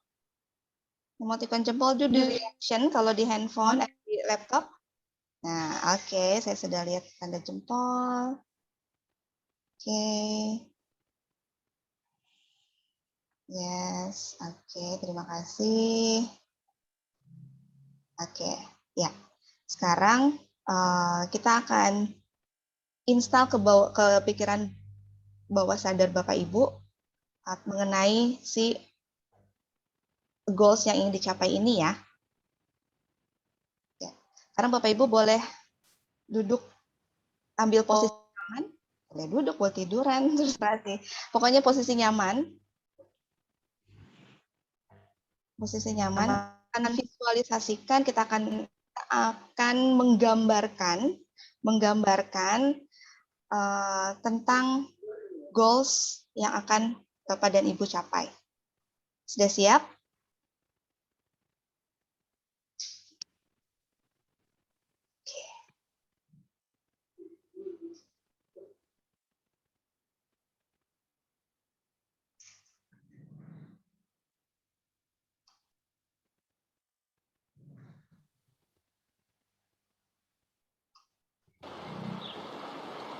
S3: Emoticon jempol itu di reaction kalau di handphone, di laptop. Nah, oke, saya sudah lihat tanda jempol. Oke. Yes, oke, terima kasih. Oke, ya. Sekarang kita akan install ke pikiran bawah sadar Bapak Ibu mengenai si goals yang ingin dicapai ini ya. Sekarang Bapak Ibu boleh duduk, ambil posisi nyaman, boleh duduk, boleh tiduran, terus sih. Pokoknya posisi nyaman. Posisi nyaman. Akan visualisasikan, kita akan menggambarkan tentang goals yang akan Bapak dan Ibu capai. Sudah siap?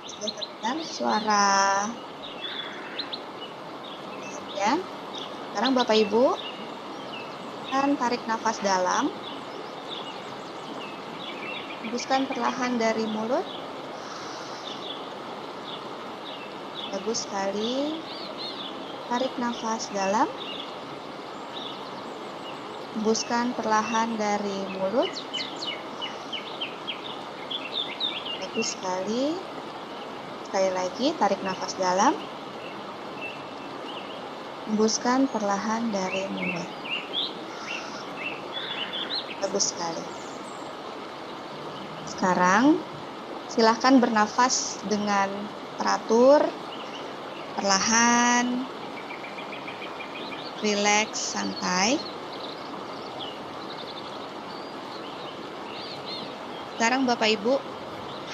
S3: Sudah terdengar suara ya. Sekarang Bapak Ibu akan tarik nafas dalam. Hembuskan perlahan dari mulut. Bagus sekali. Tarik nafas dalam. Hembuskan perlahan dari mulut. Bagus sekali. Sekali lagi, tarik nafas dalam. Hembuskan perlahan dari mulut. Bagus sekali. Sekarang, silahkan bernafas dengan teratur, perlahan, rileks, santai. Sekarang Bapak Ibu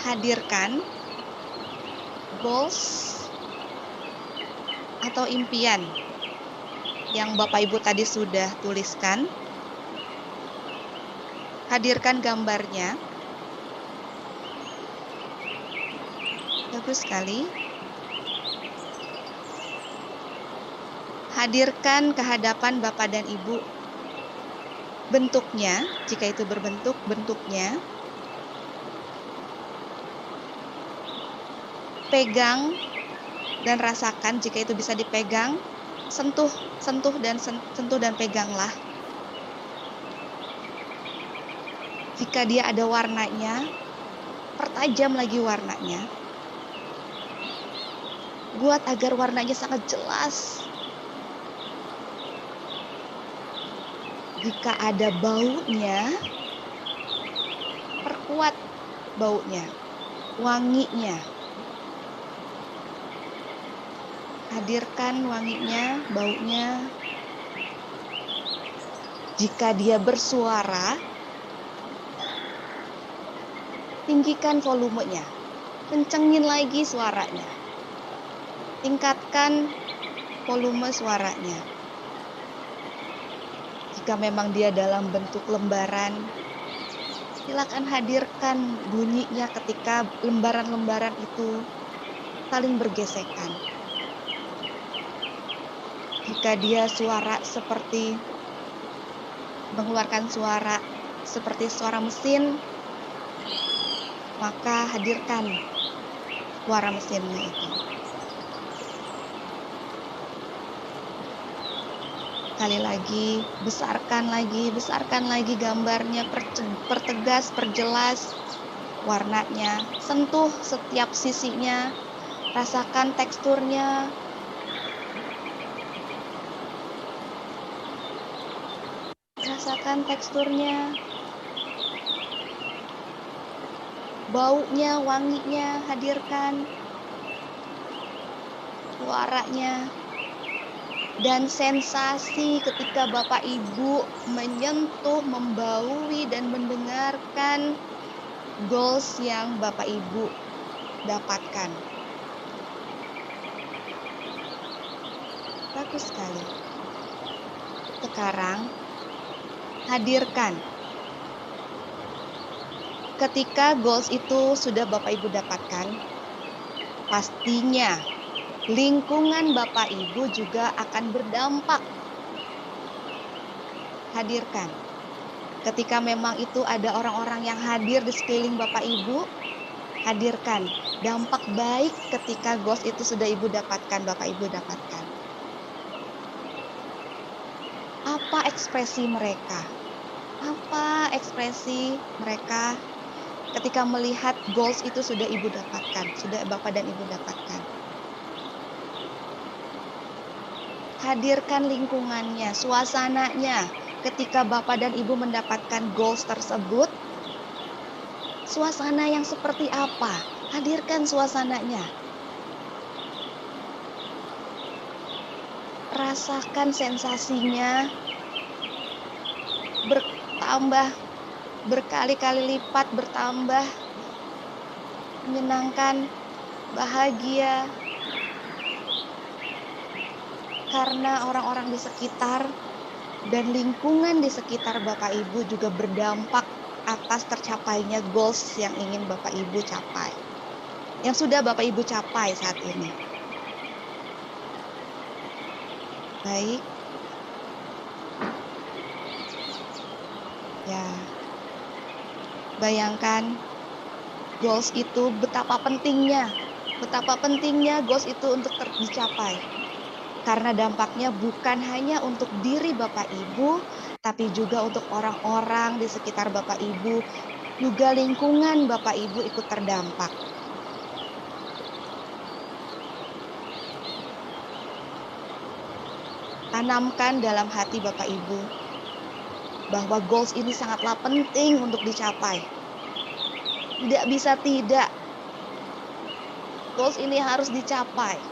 S3: hadirkan goals atau impian yang Bapak Ibu tadi sudah tuliskan. Hadirkan gambarnya. Bagus sekali. Hadirkan ke hadapan Bapak dan Ibu bentuknya, jika itu berbentuk, bentuknya. Pegang dan rasakan jika itu bisa dipegang, sentuh dan peganglah. Jika dia ada warnanya, pertajam lagi warnanya. Buat agar warnanya sangat jelas. Jika ada baunya, perkuat baunya, wanginya. Hadirkan wanginya, baunya. Jika dia bersuara, tinggikan volumenya, kencengin lagi suaranya. Tingkatkan volume suaranya. Jika memang dia dalam bentuk lembaran, silakan hadirkan bunyinya ketika lembaran-lembaran itu saling bergesekan. Jika dia suara seperti mengeluarkan suara seperti suara mesin, maka hadirkan suara mesinnya itu. Sekali lagi, besarkan lagi gambarnya, pertegas, perjelas warnanya, sentuh setiap sisinya, rasakan teksturnya. Rasakan teksturnya, baunya, wanginya, hadirkan suaranya, dan sensasi ketika Bapak Ibu menyentuh, membaui, dan mendengarkan goals yang Bapak Ibu dapatkan. Bagus sekali. Sekarang hadirkan ketika goals itu sudah Bapak Ibu dapatkan, pastinya lingkungan Bapak Ibu juga akan berdampak. Hadirkan ketika memang itu ada orang-orang yang hadir di sekeliling Bapak Ibu, hadirkan dampak baik ketika goals itu sudah Ibu dapatkan, Bapak Ibu dapatkan. Apa ekspresi mereka? Apa ekspresi mereka ketika melihat goals itu sudah Ibu dapatkan, sudah Bapak dan Ibu dapatkan? Hadirkan lingkungannya, suasananya. Ketika Bapak dan Ibu mendapatkan goals tersebut, suasana yang seperti apa? Hadirkan suasananya. Rasakan sensasinya bertambah, berkali-kali lipat bertambah, menyenangkan, bahagia, karena orang-orang di sekitar dan lingkungan di sekitar Bapak Ibu juga berdampak atas tercapainya goals yang ingin Bapak Ibu capai, yang sudah Bapak Ibu capai saat ini. Baik. Ya. Bayangkan goals itu betapa pentingnya goals itu untuk dicapai. Karena dampaknya bukan hanya untuk diri Bapak Ibu, tapi juga untuk orang-orang di sekitar Bapak Ibu, juga lingkungan Bapak Ibu ikut terdampak. Tanamkan dalam hati Bapak Ibu bahwa goals ini sangatlah penting untuk dicapai. Tidak bisa tidak. Goals ini harus dicapai.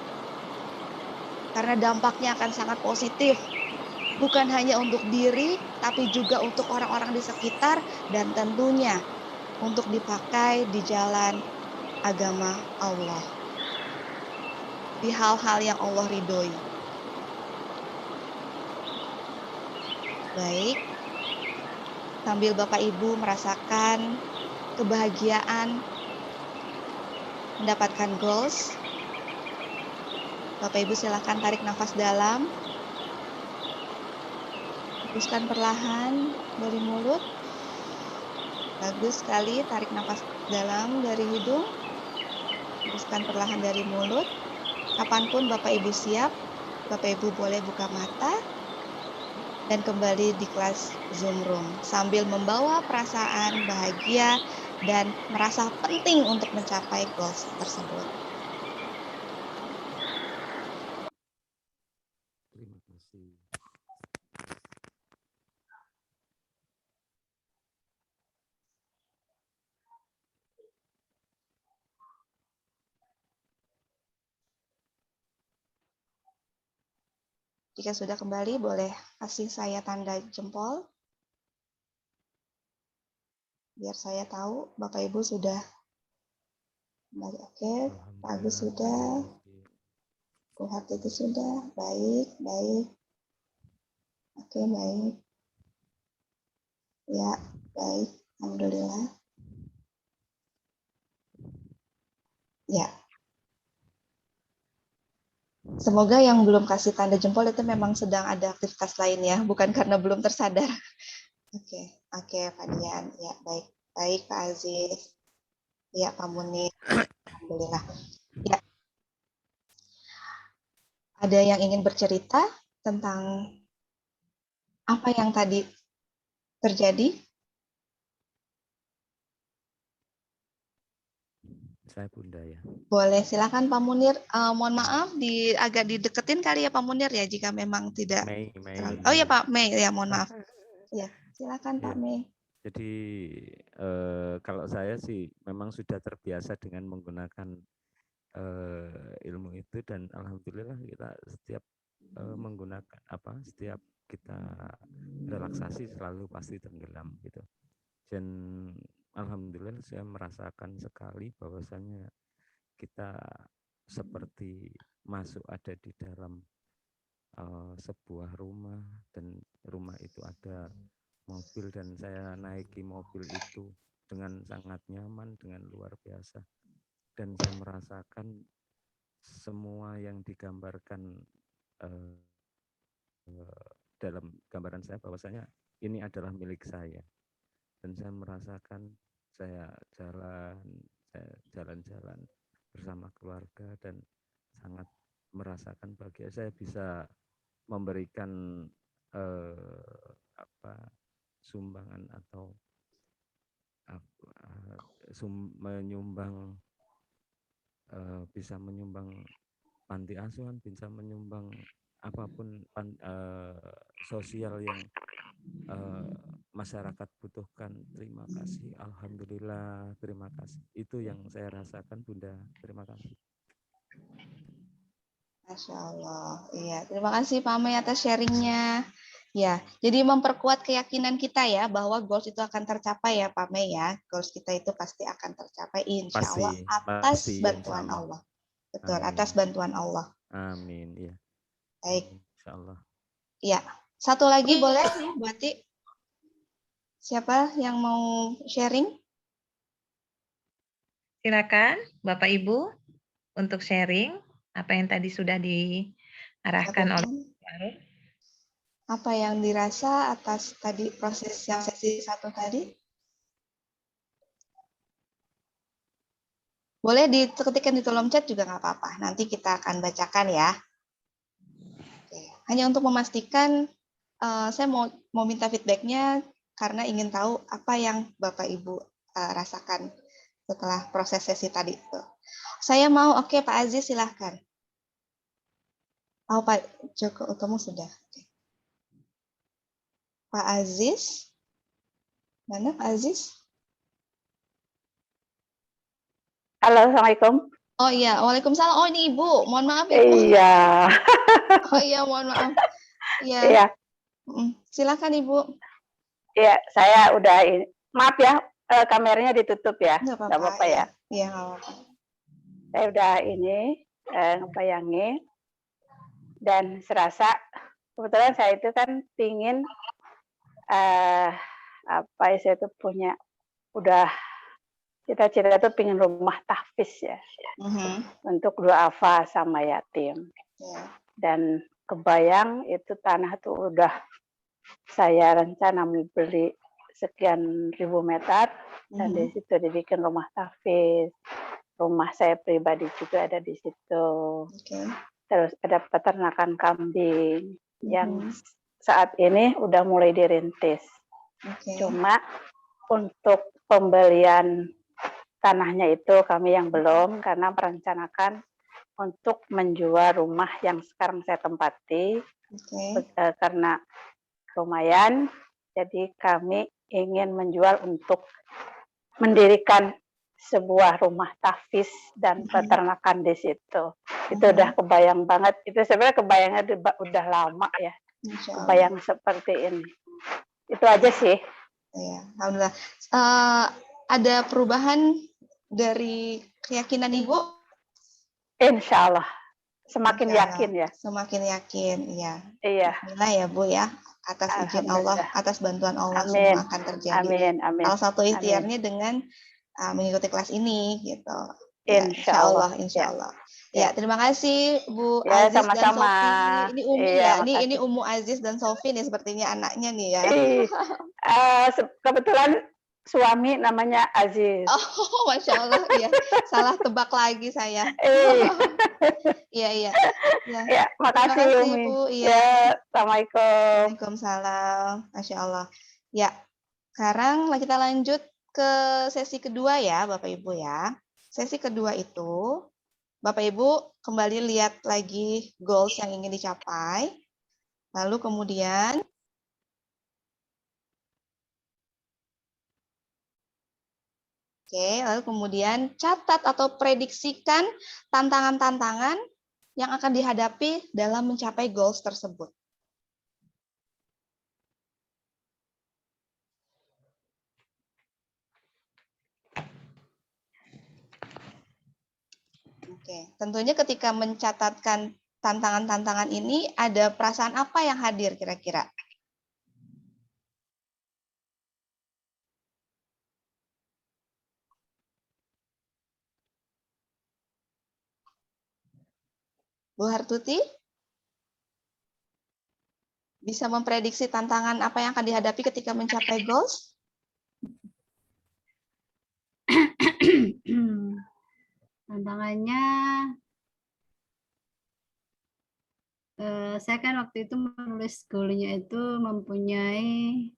S3: Karena dampaknya akan sangat positif. Bukan hanya untuk diri, tapi juga untuk orang-orang di sekitar dan tentunya untuk dipakai di jalan agama Allah. Di hal-hal yang Allah ridhoi. Baik. Sambil Bapak Ibu merasakan kebahagiaan mendapatkan goals, Bapak Ibu silakan tarik nafas dalam. Hembuskan perlahan dari mulut. Bagus sekali, tarik nafas dalam dari hidung. Hembuskan perlahan dari mulut. Kapanpun Bapak Ibu siap, Bapak Ibu boleh buka mata dan kembali di kelas Zoom Room sambil membawa perasaan bahagia dan merasa penting untuk mencapai goals tersebut.
S9: Terima kasih.
S3: Jika sudah kembali, boleh kasih saya tanda jempol. Biar saya tahu Bapak Ibu sudah kembali. Oke, Pak Agus sudah. Bu Hati itu sudah. Baik, baik. Oke, baik. Ya, baik. Alhamdulillah. Ya. Semoga yang belum kasih tanda jempol itu memang sedang ada aktivitas lain ya, bukan karena belum tersadar. Oke, Pak Dian. Ya, baik Pak Aziz. Ya, Pak Munir. Alhamdulillah. Ya. Ada yang ingin bercerita tentang apa yang tadi terjadi?
S9: Saya Bunda ya.
S3: Boleh, silakan Pak Munir. Mohon maaf, agak dideketin kali ya Pak Munir ya, jika memang tidak
S9: Mei.
S3: Oh ya Pak Mei, ya mohon maaf. Ya, silakan Pak
S9: Ya.
S3: Mei.
S9: Jadi kalau saya sih memang sudah terbiasa dengan menggunakan ilmu itu, dan alhamdulillah kita setiap menggunakan setiap kita relaksasi selalu pasti tenggelam gitu. Dan alhamdulillah saya merasakan sekali bahwasanya kita seperti masuk ada di dalam sebuah rumah, dan rumah itu ada mobil, dan saya naiki mobil itu dengan sangat nyaman, dengan luar biasa. Dan saya merasakan semua yang digambarkan dalam gambaran saya bahwasanya ini adalah milik saya. Dan saya merasakan saya jalan-jalan bersama keluarga dan sangat merasakan bahagia. Saya bisa memberikan sumbangan atau menyumbang, bisa menyumbang panti asuhan, bisa menyumbang apapun sosial yang masyarakat butuhkan. Terima kasih, alhamdulillah, terima kasih. Itu yang saya rasakan Bunda. Terima kasih.
S3: Masya Allah. Iya, terima kasih Pak Mei atas sharingnya. Ya, jadi memperkuat keyakinan kita ya bahwa goals itu akan tercapai ya Pak Mei ya. Goals kita itu pasti akan tercapai insya Allah atas bantuan Allah. Betul, amin. Atas bantuan Allah.
S9: Amin. Ya.
S3: Baik.
S9: Insya Allah.
S3: Ya, satu lagi boleh nih Bu Ati? Siapa yang mau sharing?
S2: Silakan Bapak Ibu untuk sharing apa yang tadi sudah diarahkan oleh Pak.
S3: Apa yang dirasa atas tadi proses yang sesi 1 tadi? Boleh diketikkan di kolom chat juga nggak apa-apa. Nanti kita akan bacakan ya. Oke. Hanya untuk memastikan, saya mau minta feedbacknya karena ingin tahu apa yang Bapak Ibu rasakan setelah proses sesi tadi. Saya mau, oke Pak Aziz silahkan. Oh Pak Joko Utomo sudah. Oke. Pak Aziz, mana Pak Aziz?
S10: Halo, Assalamualaikum.
S3: Oh iya, Waalaikumsalam. Oh ini Ibu, mohon maaf Ibu.
S10: Iya.
S3: Oh iya, mohon maaf. Iya.
S10: Iya.
S3: Silakan Ibu.
S10: Iya, saya udah ini. Maaf ya, kameranya ditutup ya.
S3: Nggak
S10: apa-apa ya.
S3: Iya, nggak apa-apa.
S10: Saya udah ini ngebayangin dan serasa kebetulan saya itu kan pingin saya tuh punya udah cita-cita tuh pingin rumah tahfiz ya, untuk duafa sama yatim. Dan kebayang itu tanah tuh udah saya rencana mau beli sekian ribu meter, dan di situ dibikin rumah tahfiz. Rumah saya pribadi juga ada di situ. Terus ada peternakan kambing yang saat ini udah mulai dirintis. Cuma untuk pembelian tanahnya itu kami yang belum, karena merencanakan untuk menjual rumah yang sekarang saya tempati. Karena lumayan, jadi kami ingin menjual untuk mendirikan sebuah rumah tahfiz dan peternakan di situ. Itu udah kebayang banget. Itu sebenarnya kebayangnya udah lama ya. Kebayang seperti ini. Itu aja sih.
S3: Ya, alhamdulillah. Ada perubahan dari keyakinan Ibu?
S10: Insya Allah. Semakin yakin ya.
S3: Semakin yakin, iya.
S10: Iya.
S3: Alhamdulillah ya Bu ya. Atas izin Allah, atas bantuan Allah
S10: amin.
S3: Semua akan terjadi.
S10: Amin, amin.
S3: Salah satu ikhtiarnya dengan mengikuti kelas ini gitu.
S10: Insya Allah.
S3: Insya Allah. Ya, terima kasih Bu
S10: ya,
S3: Aziz
S10: sama-sama.
S3: dan Sofi. Ini Umi
S10: ya,
S3: ya, ini Umu Aziz dan Sofi nih sepertinya anaknya nih ya.
S10: Kebetulan suami namanya Aziz.
S3: Oh, Masya Allah, ya. Salah tebak lagi saya. Iya.
S10: Ya, makasih
S3: Terima kasih,
S10: Umi.
S3: Bu.
S10: Ya, Assalamualaikum.
S3: Waalaikumsalam. Masya Allah. Ya, sekarang kita lanjut ke sesi kedua ya, Bapak Ibu ya. Sesi kedua itu, Bapak Ibu kembali lihat lagi goals yang ingin dicapai. Lalu kemudian lalu kemudian catat atau prediksikan tantangan-tantangan yang akan dihadapi dalam mencapai goals tersebut. Oke, tentunya ketika mencatatkan tantangan-tantangan ini, ada perasaan apa yang hadir kira-kira? Bu Hartuti? Bisa memprediksi tantangan apa yang akan dihadapi ketika mencapai goals?
S5: Tantangannya, saya kan waktu itu menulis goalnya itu mempunyai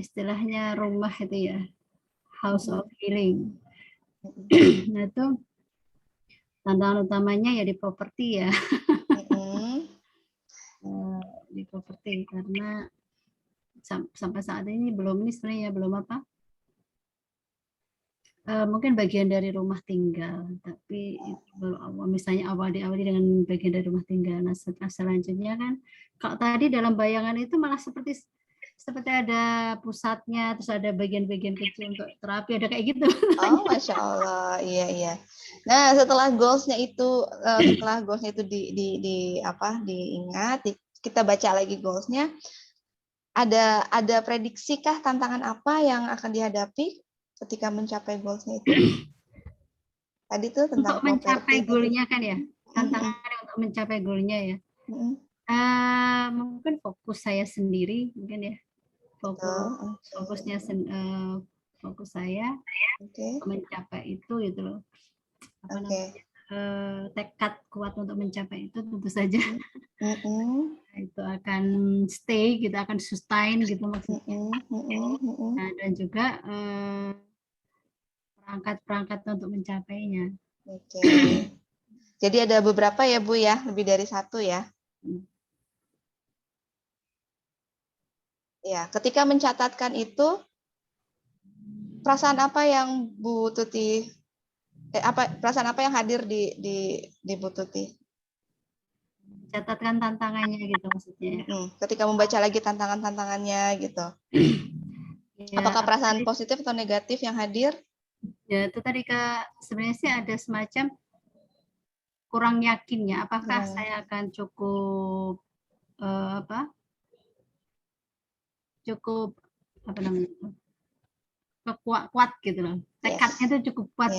S5: istilahnya rumah itu ya, house of healing. Nah itu tantangan utamanya ya di properti ya. Di properti karena sampai saat ini belum sebenarnya belum apa. Mungkin bagian dari rumah tinggal, tapi misalnya awali dengan bagian dari rumah tinggal. Nah selanjutnya kan kalau tadi dalam bayangan itu malah seperti ada pusatnya, terus ada bagian-bagian kecil untuk terapi, ada kayak gitu.
S3: Oh, Masya Allah, iya. Nah setelah goalsnya itu diingat, kita baca lagi goalsnya. Ada prediksikah tantangan apa yang akan dihadapi ketika mencapai goalsnya itu? Tadi tuh tentang
S5: untuk mencapai goalnya kan ya, tantangannya untuk mencapai goalnya ya. Mungkin fokus saya sendiri mungkin ya, fokus saya mencapai itu gitu loh. Tekad kuat untuk mencapai itu tentu saja itu akan stay, gitu, akan sustain gitu maksudnya. Nah, dan juga perangkat-perangkat untuk mencapainya.
S3: Jadi ada beberapa ya Bu ya, lebih dari satu ya. Ya, ketika mencatatkan itu, perasaan apa yang Bu Tuti, perasaan apa yang hadir di Bu Tuti?
S5: Catatkan tantangannya gitu maksudnya.
S3: Ketika membaca lagi tantangan-tantangannya gitu. Ya, apakah perasaan positif atau negatif yang hadir?
S5: Ya itu tadi Kak, sebenarnya sih ada semacam kurang yakinnya. Apakah saya akan cukup kuat gitu loh. Tekadnya itu cukup kuat.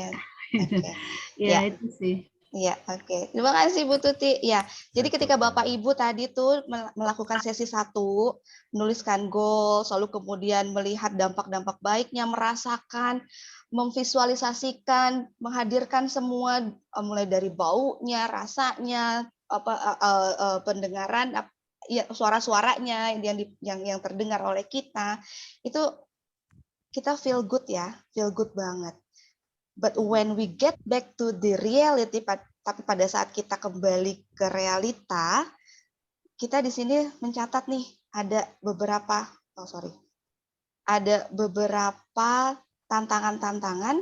S5: Ya itu sih.
S3: Iya, oke. Terima kasih Bu Tuti. Ya, jadi ketika Bapak Ibu tadi tuh melakukan sesi 1, menuliskan goal, lalu kemudian melihat dampak-dampak baiknya, merasakan, memvisualisasikan, menghadirkan semua mulai dari baunya, rasanya, pendengaran, ya, suara-suaranya yang terdengar oleh kita, itu kita feel good ya, feel good banget. But when we get back to the reality, tapi pada saat kita kembali ke realita, kita di sini mencatat nih ada beberapa tantangan-tantangan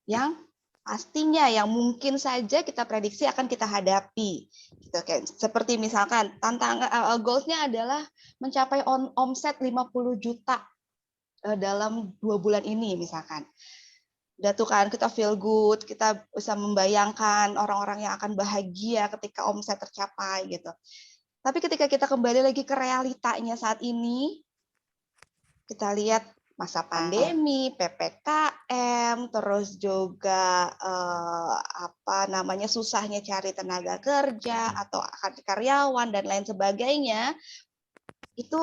S3: yang pastinya yang mungkin saja kita prediksi akan kita hadapi. Gitu, kayak seperti misalkan tantangan goals-nya adalah mencapai omset 50 juta dalam 2 bulan ini misalkan. Udah tuh kan kita feel good, kita bisa membayangkan orang-orang yang akan bahagia ketika omset tercapai gitu. Tapi ketika kita kembali lagi ke realitanya saat ini, kita lihat masa pandemi, PPKM, terus juga susahnya cari tenaga kerja atau karyawan dan lain sebagainya, itu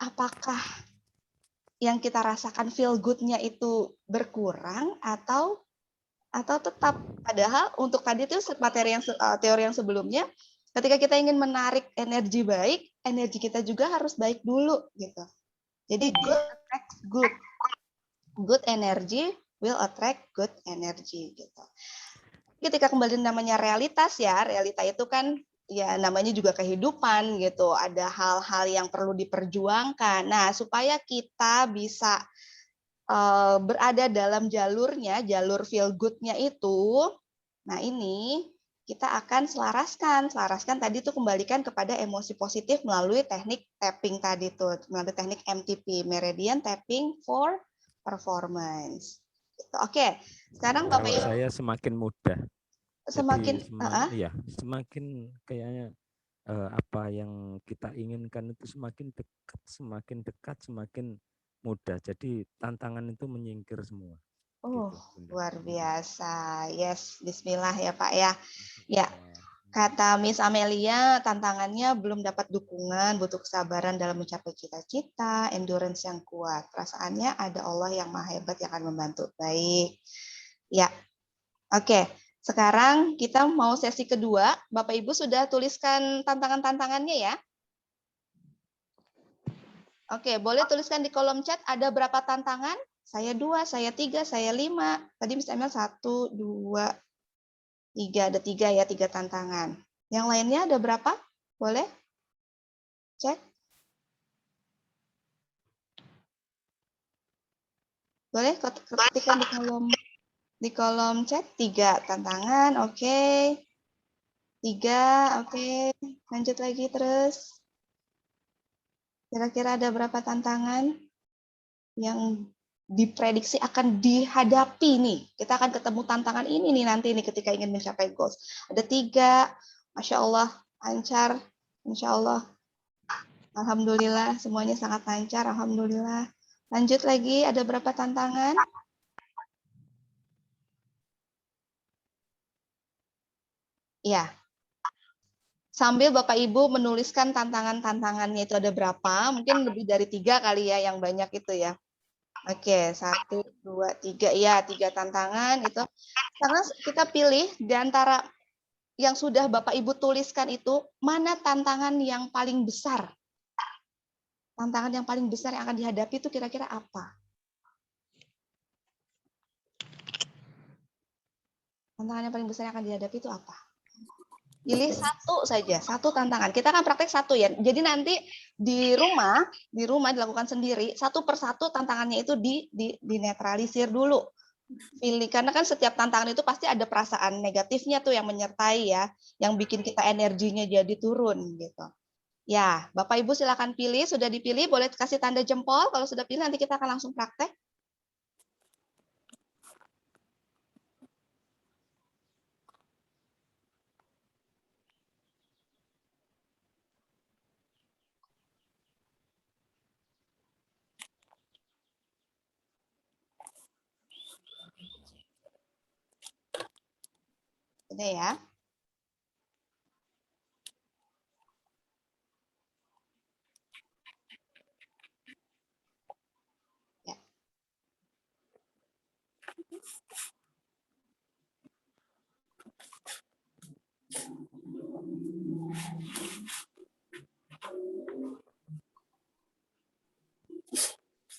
S3: apakah yang kita rasakan feel good-nya itu berkurang atau tetap? Padahal untuk tadi itu teori yang sebelumnya, ketika kita ingin menarik energi baik, energi kita juga harus baik dulu gitu. Jadi good attracts good. Good energy will attract good energy gitu. Ketika kembali namanya realitas ya, realita itu kan ya namanya juga kehidupan gitu. Ada hal-hal yang perlu diperjuangkan. Nah, supaya kita bisa berada dalam jalurnya, jalur feel good-nya itu, nah ini kita akan selaraskan tadi itu kembalikan kepada emosi positif melalui teknik tapping tadi tuh, melalui teknik MTP, Meridian Tapping for Performance. Oke, sekarang Bapak
S9: Kalau
S3: Ibu
S9: saya semakin mudah.
S3: semakin
S9: Iya, semakin kayaknya apa yang kita inginkan itu semakin dekat, semakin mudah. Jadi tantangan itu menyingkir semua.
S3: Oh,
S9: gitu,
S3: luar biasa. Yes, bismillah ya Pak ya. Ya, kata Miss Amelia, tantangannya belum dapat dukungan, butuh kesabaran dalam mencapai cita-cita, endurance yang kuat. Perasaannya ada Allah yang maha hebat yang akan membantu. Baik. Ya, oke. Sekarang kita mau sesi kedua. Bapak Ibu sudah tuliskan tantangan-tantangannya ya? Oke, boleh tuliskan di kolom chat ada berapa tantangan? Saya 2, saya 3, saya 5. Tadi Miss Emel 1, 2, 3. Ada 3 ya, 3 tantangan. Yang lainnya ada berapa? Boleh? Cek. Boleh ketikkan di kolom chat 3 tantangan. Oke. 3, oke. Lanjut lagi terus. Kira-kira ada berapa tantangan yang diprediksi akan dihadapi nih? Kita akan ketemu tantangan ini nih nanti nih ketika ingin mencapai goals. Ada 3, Masya Allah, lancar. Insya Allah. Alhamdulillah, semuanya sangat lancar. Alhamdulillah. Lanjut lagi, ada berapa tantangan? Ya. Sambil Bapak Ibu menuliskan tantangan-tantangannya itu ada berapa, mungkin lebih dari 3 kali ya, yang banyak itu ya. Oke, 1, 2, 3, ya 3 tantangan itu. Karena kita pilih di antara yang sudah Bapak Ibu tuliskan itu, mana tantangan yang paling besar? Tantangan yang paling besar yang akan dihadapi itu kira-kira apa? Tantangan yang paling besar yang akan dihadapi itu apa? Pilih 1 saja, 1 tantangan. Kita akan praktek 1 ya. Jadi nanti di rumah dilakukan sendiri, 1 per 1 tantangannya itu dinetralisir dulu. Pilih, karena kan setiap tantangan itu pasti ada perasaan negatifnya tuh yang menyertai ya, yang bikin kita energinya jadi turun gitu. Ya, Bapak Ibu silakan pilih, sudah dipilih boleh kasih tanda jempol, kalau sudah pilih nanti kita akan langsung praktek. Sudah ya. Ya.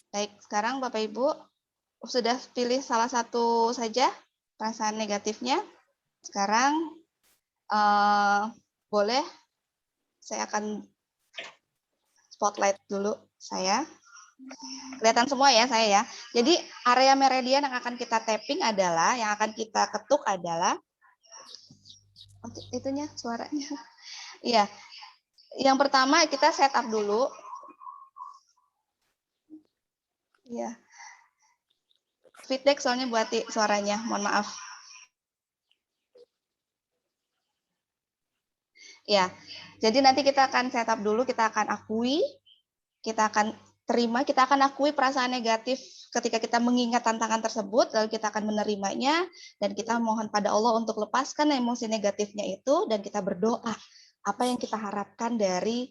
S3: Baik, sekarang Bapak Ibu sudah pilih salah satu saja perasaan negatifnya. Sekarang boleh saya akan spotlight dulu saya. Kelihatan semua ya saya ya. Jadi area meridian yang akan kita tapping adalah, yang akan kita ketuk adalah itunya suaranya. Iya. Yang pertama kita setup dulu. Iya. Feedback soalnya buat suaranya, mohon maaf. Ya, jadi nanti kita akan setup dulu, kita akan akui, kita akan terima, kita akan akui perasaan negatif ketika kita mengingat tantangan tersebut, lalu kita akan menerimanya, dan kita mohon pada Allah untuk lepaskan emosi negatifnya itu, dan kita berdoa apa yang kita harapkan dari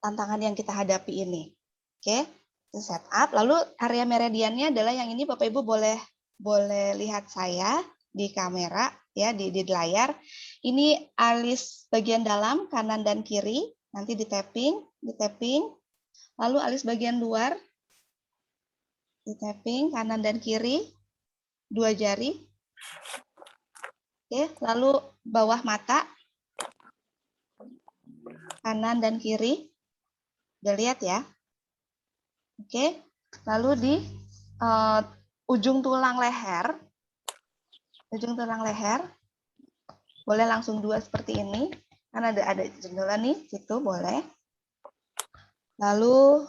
S3: tantangan yang kita hadapi ini. Oke, kita setup. Lalu area meridiannya adalah yang ini, Bapak Ibu boleh lihat saya di kamera ya, di layar. Ini alis bagian dalam kanan dan kiri, nanti di tapping. Lalu alis bagian luar di tapping kanan dan kiri, 2 jari. Oke, lalu bawah mata kanan dan kiri. Udah lihat ya? Oke, lalu di ujung tulang leher, boleh langsung 2 seperti ini, kan ada jendela nih, situ boleh. Lalu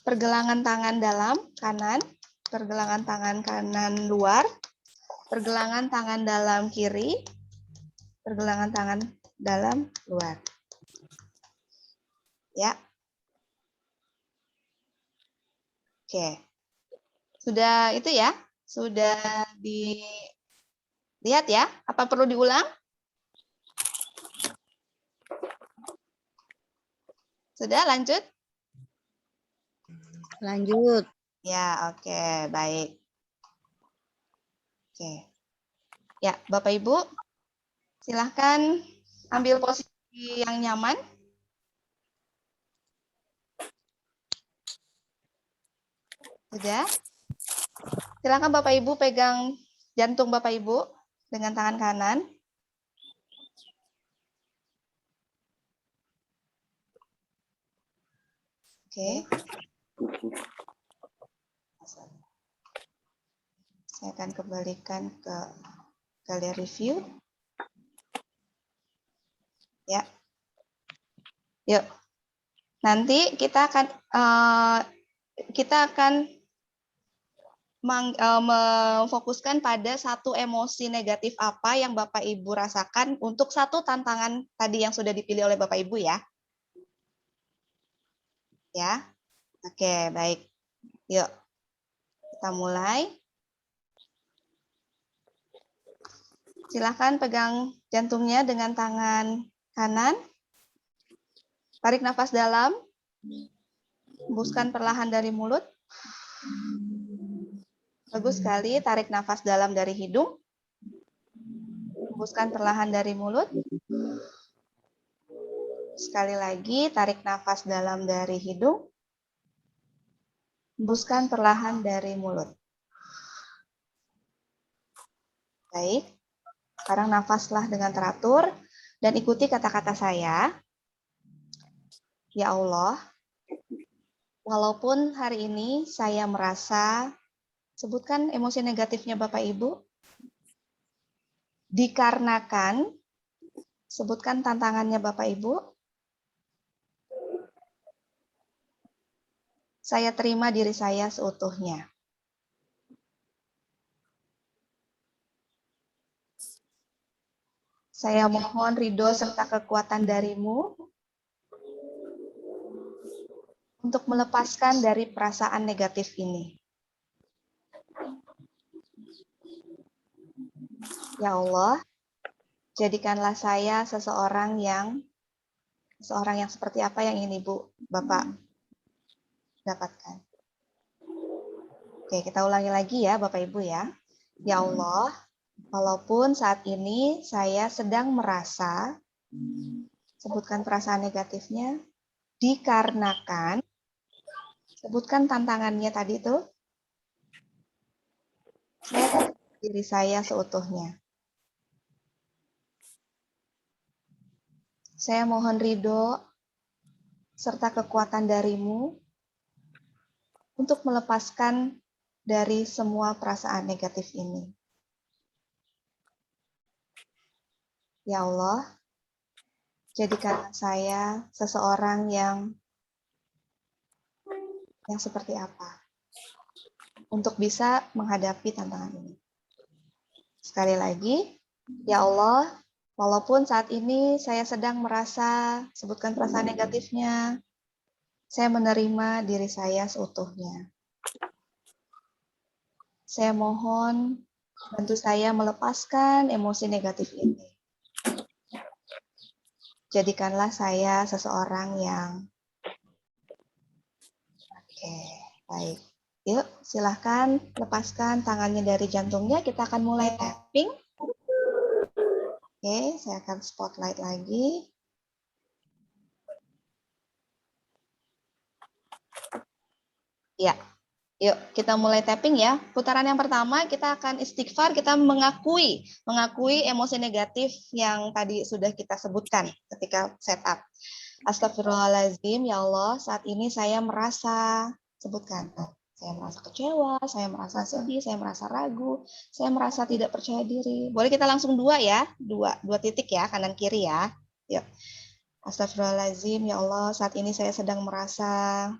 S3: pergelangan tangan dalam kanan, pergelangan tangan kanan luar, pergelangan tangan dalam kiri, pergelangan tangan dalam luar. Ya. Oke. Sudah itu ya? Sudah dilihat ya? Apa perlu diulang? Sudah lanjut?
S8: Lanjut.
S3: Ya, oke, baik. Oke. Ya, Bapak Ibu, silahkan ambil posisi yang nyaman. Sudah? Silakan Bapak Ibu pegang jantung Bapak Ibu dengan tangan kanan. Oke. Saya akan kembalikan ke galeri view. Ya. Yuk. Nanti kita akan memfokuskan pada satu emosi negatif apa yang Bapak Ibu rasakan untuk satu tantangan tadi yang sudah dipilih oleh Bapak Ibu ya. Ya. Oke, baik. Yuk. Kita mulai. Silahkan pegang jantungnya dengan tangan kanan. Tarik nafas dalam. Hembuskan perlahan dari mulut. Bagus sekali, tarik nafas dalam dari hidung. Hembuskan perlahan dari mulut. Sekali lagi, tarik nafas dalam dari hidung. Hembuskan perlahan dari mulut. Baik, sekarang nafaslah dengan teratur dan ikuti kata-kata saya. Ya Allah, walaupun hari ini saya merasa, sebutkan emosi negatifnya Bapak Ibu, dikarenakan, sebutkan tantangannya Bapak Ibu, saya terima diri saya seutuhnya. Saya mohon ridho serta kekuatan darimu untuk melepaskan dari perasaan negatif ini. Ya Allah, jadikanlah saya seseorang yang seperti apa yang ingin Ibu, Bapak dapatkan. Oke, kita ulangi lagi ya Bapak Ibu ya. Ya Allah, walaupun saat ini saya sedang merasa, sebutkan perasaan negatifnya, dikarenakan, sebutkan tantangannya tadi itu, saya diri saya seutuhnya. Saya mohon ridho serta kekuatan darimu untuk melepaskan dari semua perasaan negatif ini. Ya Allah, jadikanlah saya seseorang yang seperti apa untuk bisa menghadapi tantangan ini. Sekali lagi, ya Allah, walaupun saat ini saya sedang merasa, sebutkan perasaan negatifnya, saya menerima diri saya seutuhnya. Saya mohon bantu saya melepaskan emosi negatif ini. Jadikanlah saya seseorang yang Oke, baik. Yuk, silahkan lepaskan tangannya dari jantungnya. Kita akan mulai tapping. Oke, saya akan spotlight lagi. Ya, yuk kita mulai tapping ya. Putaran yang pertama kita akan istighfar, kita mengakui emosi negatif yang tadi sudah kita sebutkan ketika setup. Astagfirullahaladzim, ya Allah, saat ini saya merasa, sebutkan. Saya merasa kecewa, saya merasa sedih, saya merasa ragu, saya merasa tidak percaya diri. Boleh kita langsung dua ya, dua titik ya, kanan kiri ya. Yuk. Astagfirullahaladzim, ya Allah, saat ini saya sedang merasa.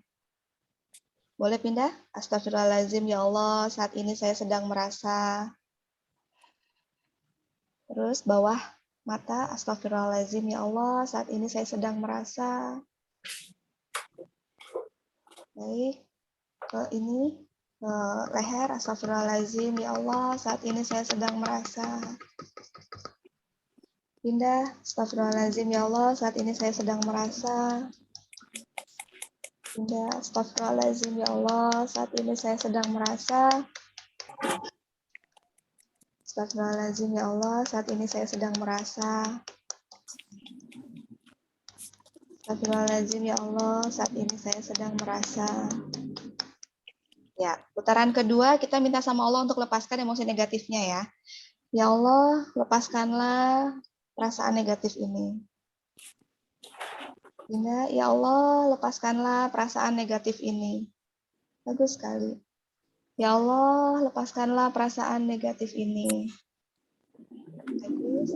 S3: Boleh pindah? Astagfirullahaladzim, ya Allah, saat ini saya sedang merasa. Terus bawah mata, astagfirullahaladzim, ya Allah, saat ini saya sedang merasa. Baik, ke ini, ke leher, astagfirullahaladzim, ya Allah, saat ini saya sedang merasa. Pindah, astagfirullahaladzim, ya Allah, saat ini saya sedang merasa. Pindah, astagfirullahaladzim, ya Allah, saat ini saya sedang merasa. Astagfirullahaladzim, ya Allah, saat ini saya sedang merasa. Astagfirullahaladzim, ya Allah, saat ini saya sedang merasa. Ya, putaran kedua kita minta sama Allah untuk lepaskan emosi negatifnya ya. Ya Allah, lepaskanlah perasaan negatif ini. Ya Allah, lepaskanlah perasaan negatif ini. Bagus sekali. Ya Allah, lepaskanlah perasaan negatif ini. Bagus.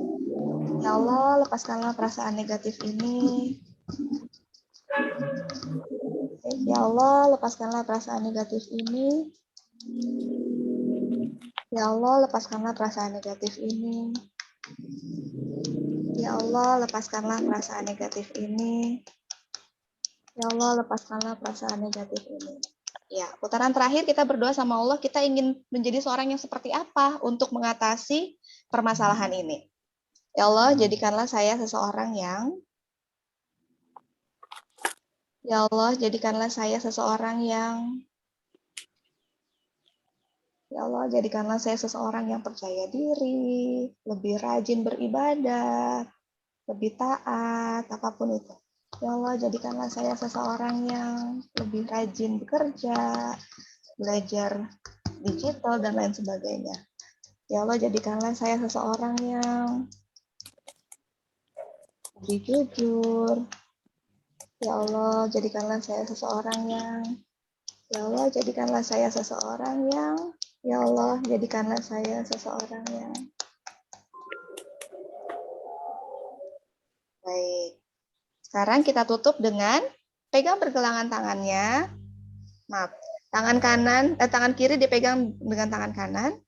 S3: Ya Allah, lepaskanlah perasaan negatif ini. Ya Allah, lepaskanlah perasaan negatif ini. Ya Allah, lepaskanlah perasaan negatif ini. Ya Allah, lepaskanlah perasaan negatif ini. Ya Allah, lepaskanlah perasaan negatif ini. Ya, putaran terakhir kita berdoa sama Allah, kita ingin menjadi seorang yang seperti apa untuk mengatasi permasalahan ini. Ya Allah, jadikanlah saya seseorang yang Ya Allah, jadikanlah saya seseorang yang Ya Allah, jadikanlah saya seseorang yang percaya diri, lebih rajin beribadah, lebih taat, apapun itu. Ya Allah, jadikanlah saya seseorang yang lebih rajin bekerja, belajar digital, dan lain sebagainya. Ya Allah, jadikanlah saya seseorang yang lebih jujur. Ya Allah, jadikanlah saya seseorang yang Ya Allah, jadikanlah saya seseorang yang Ya Allah, jadikanlah saya seseorang yang Baik. Sekarang kita tutup dengan pegang pergelangan tangannya. Maaf, tangan kiri dipegang dengan tangan kanan.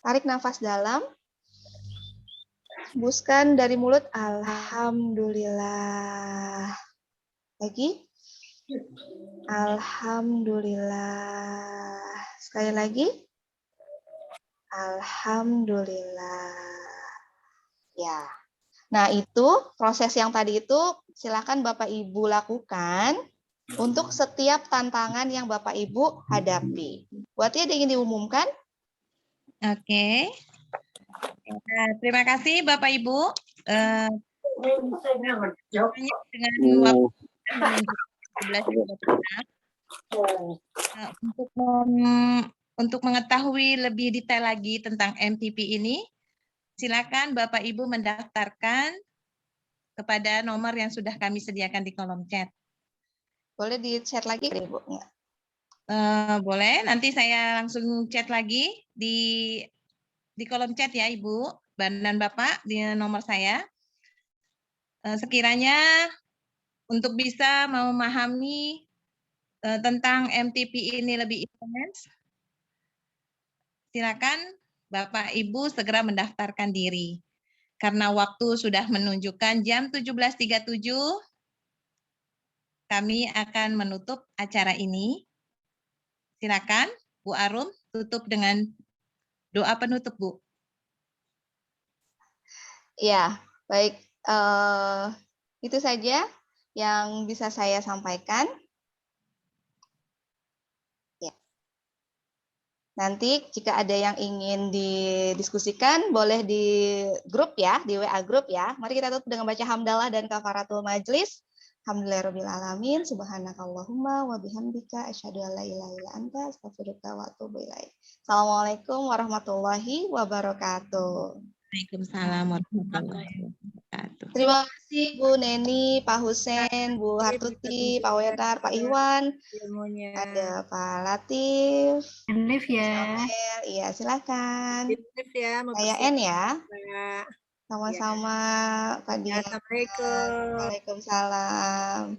S3: Tarik nafas dalam. Hembuskan dari mulut. Alhamdulillah. Lagi. Alhamdulillah. Sekali lagi. Alhamdulillah. Ya. Nah, itu proses yang tadi itu silakan Bapak Ibu lakukan untuk setiap tantangan yang Bapak Ibu hadapi. Buat ada yang ingin diumumkan?
S2: Oke. Terima kasih Bapak Ibu. Dengan waktu untuk mengetahui lebih detail lagi tentang MTP ini, silakan Bapak Ibu mendaftarkan kepada nomor yang sudah kami sediakan di kolom chat.
S3: Boleh di chat lagi, Ibu?
S2: Boleh, nanti saya langsung chat lagi di kolom chat ya Ibu dan Bapak di nomor saya. Sekiranya untuk bisa memahami tentang MTP ini lebih intens, silakan Bapak Ibu segera mendaftarkan diri. Karena waktu sudah menunjukkan jam 17.37, kami akan menutup acara ini. Silakan Bu Arum tutup dengan doa penutup, Bu.
S3: Ya, baik. Itu saja yang bisa saya sampaikan. Nanti jika ada yang ingin didiskusikan, boleh di grup ya, di WA grup ya. Mari kita tutup dengan baca hamdalah dan kafaratul majlis. Alhamdulillahirabbil alamin, subhanakallahumma wa bihamdika asyhadu an la ilaha illa anta astaghfiruka wa atubu ilaik. Assalamualaikum warahmatullahi wabarakatuh.
S2: Waalaikumsalam warahmatullahi wabarakatuh.
S3: Terima kasih Bu Neni, Pak Husen, Bu Hartuti, Pak Wenar, Pak Iwan, ada Pak Latif,
S5: Live ya.
S3: Samuel. Iya, silakan.
S6: Live ya,
S3: Saya N ya.
S6: Mbak.
S3: Sama-sama Pak Dian.
S6: Assalamualaikum.
S3: Waalaikumsalam.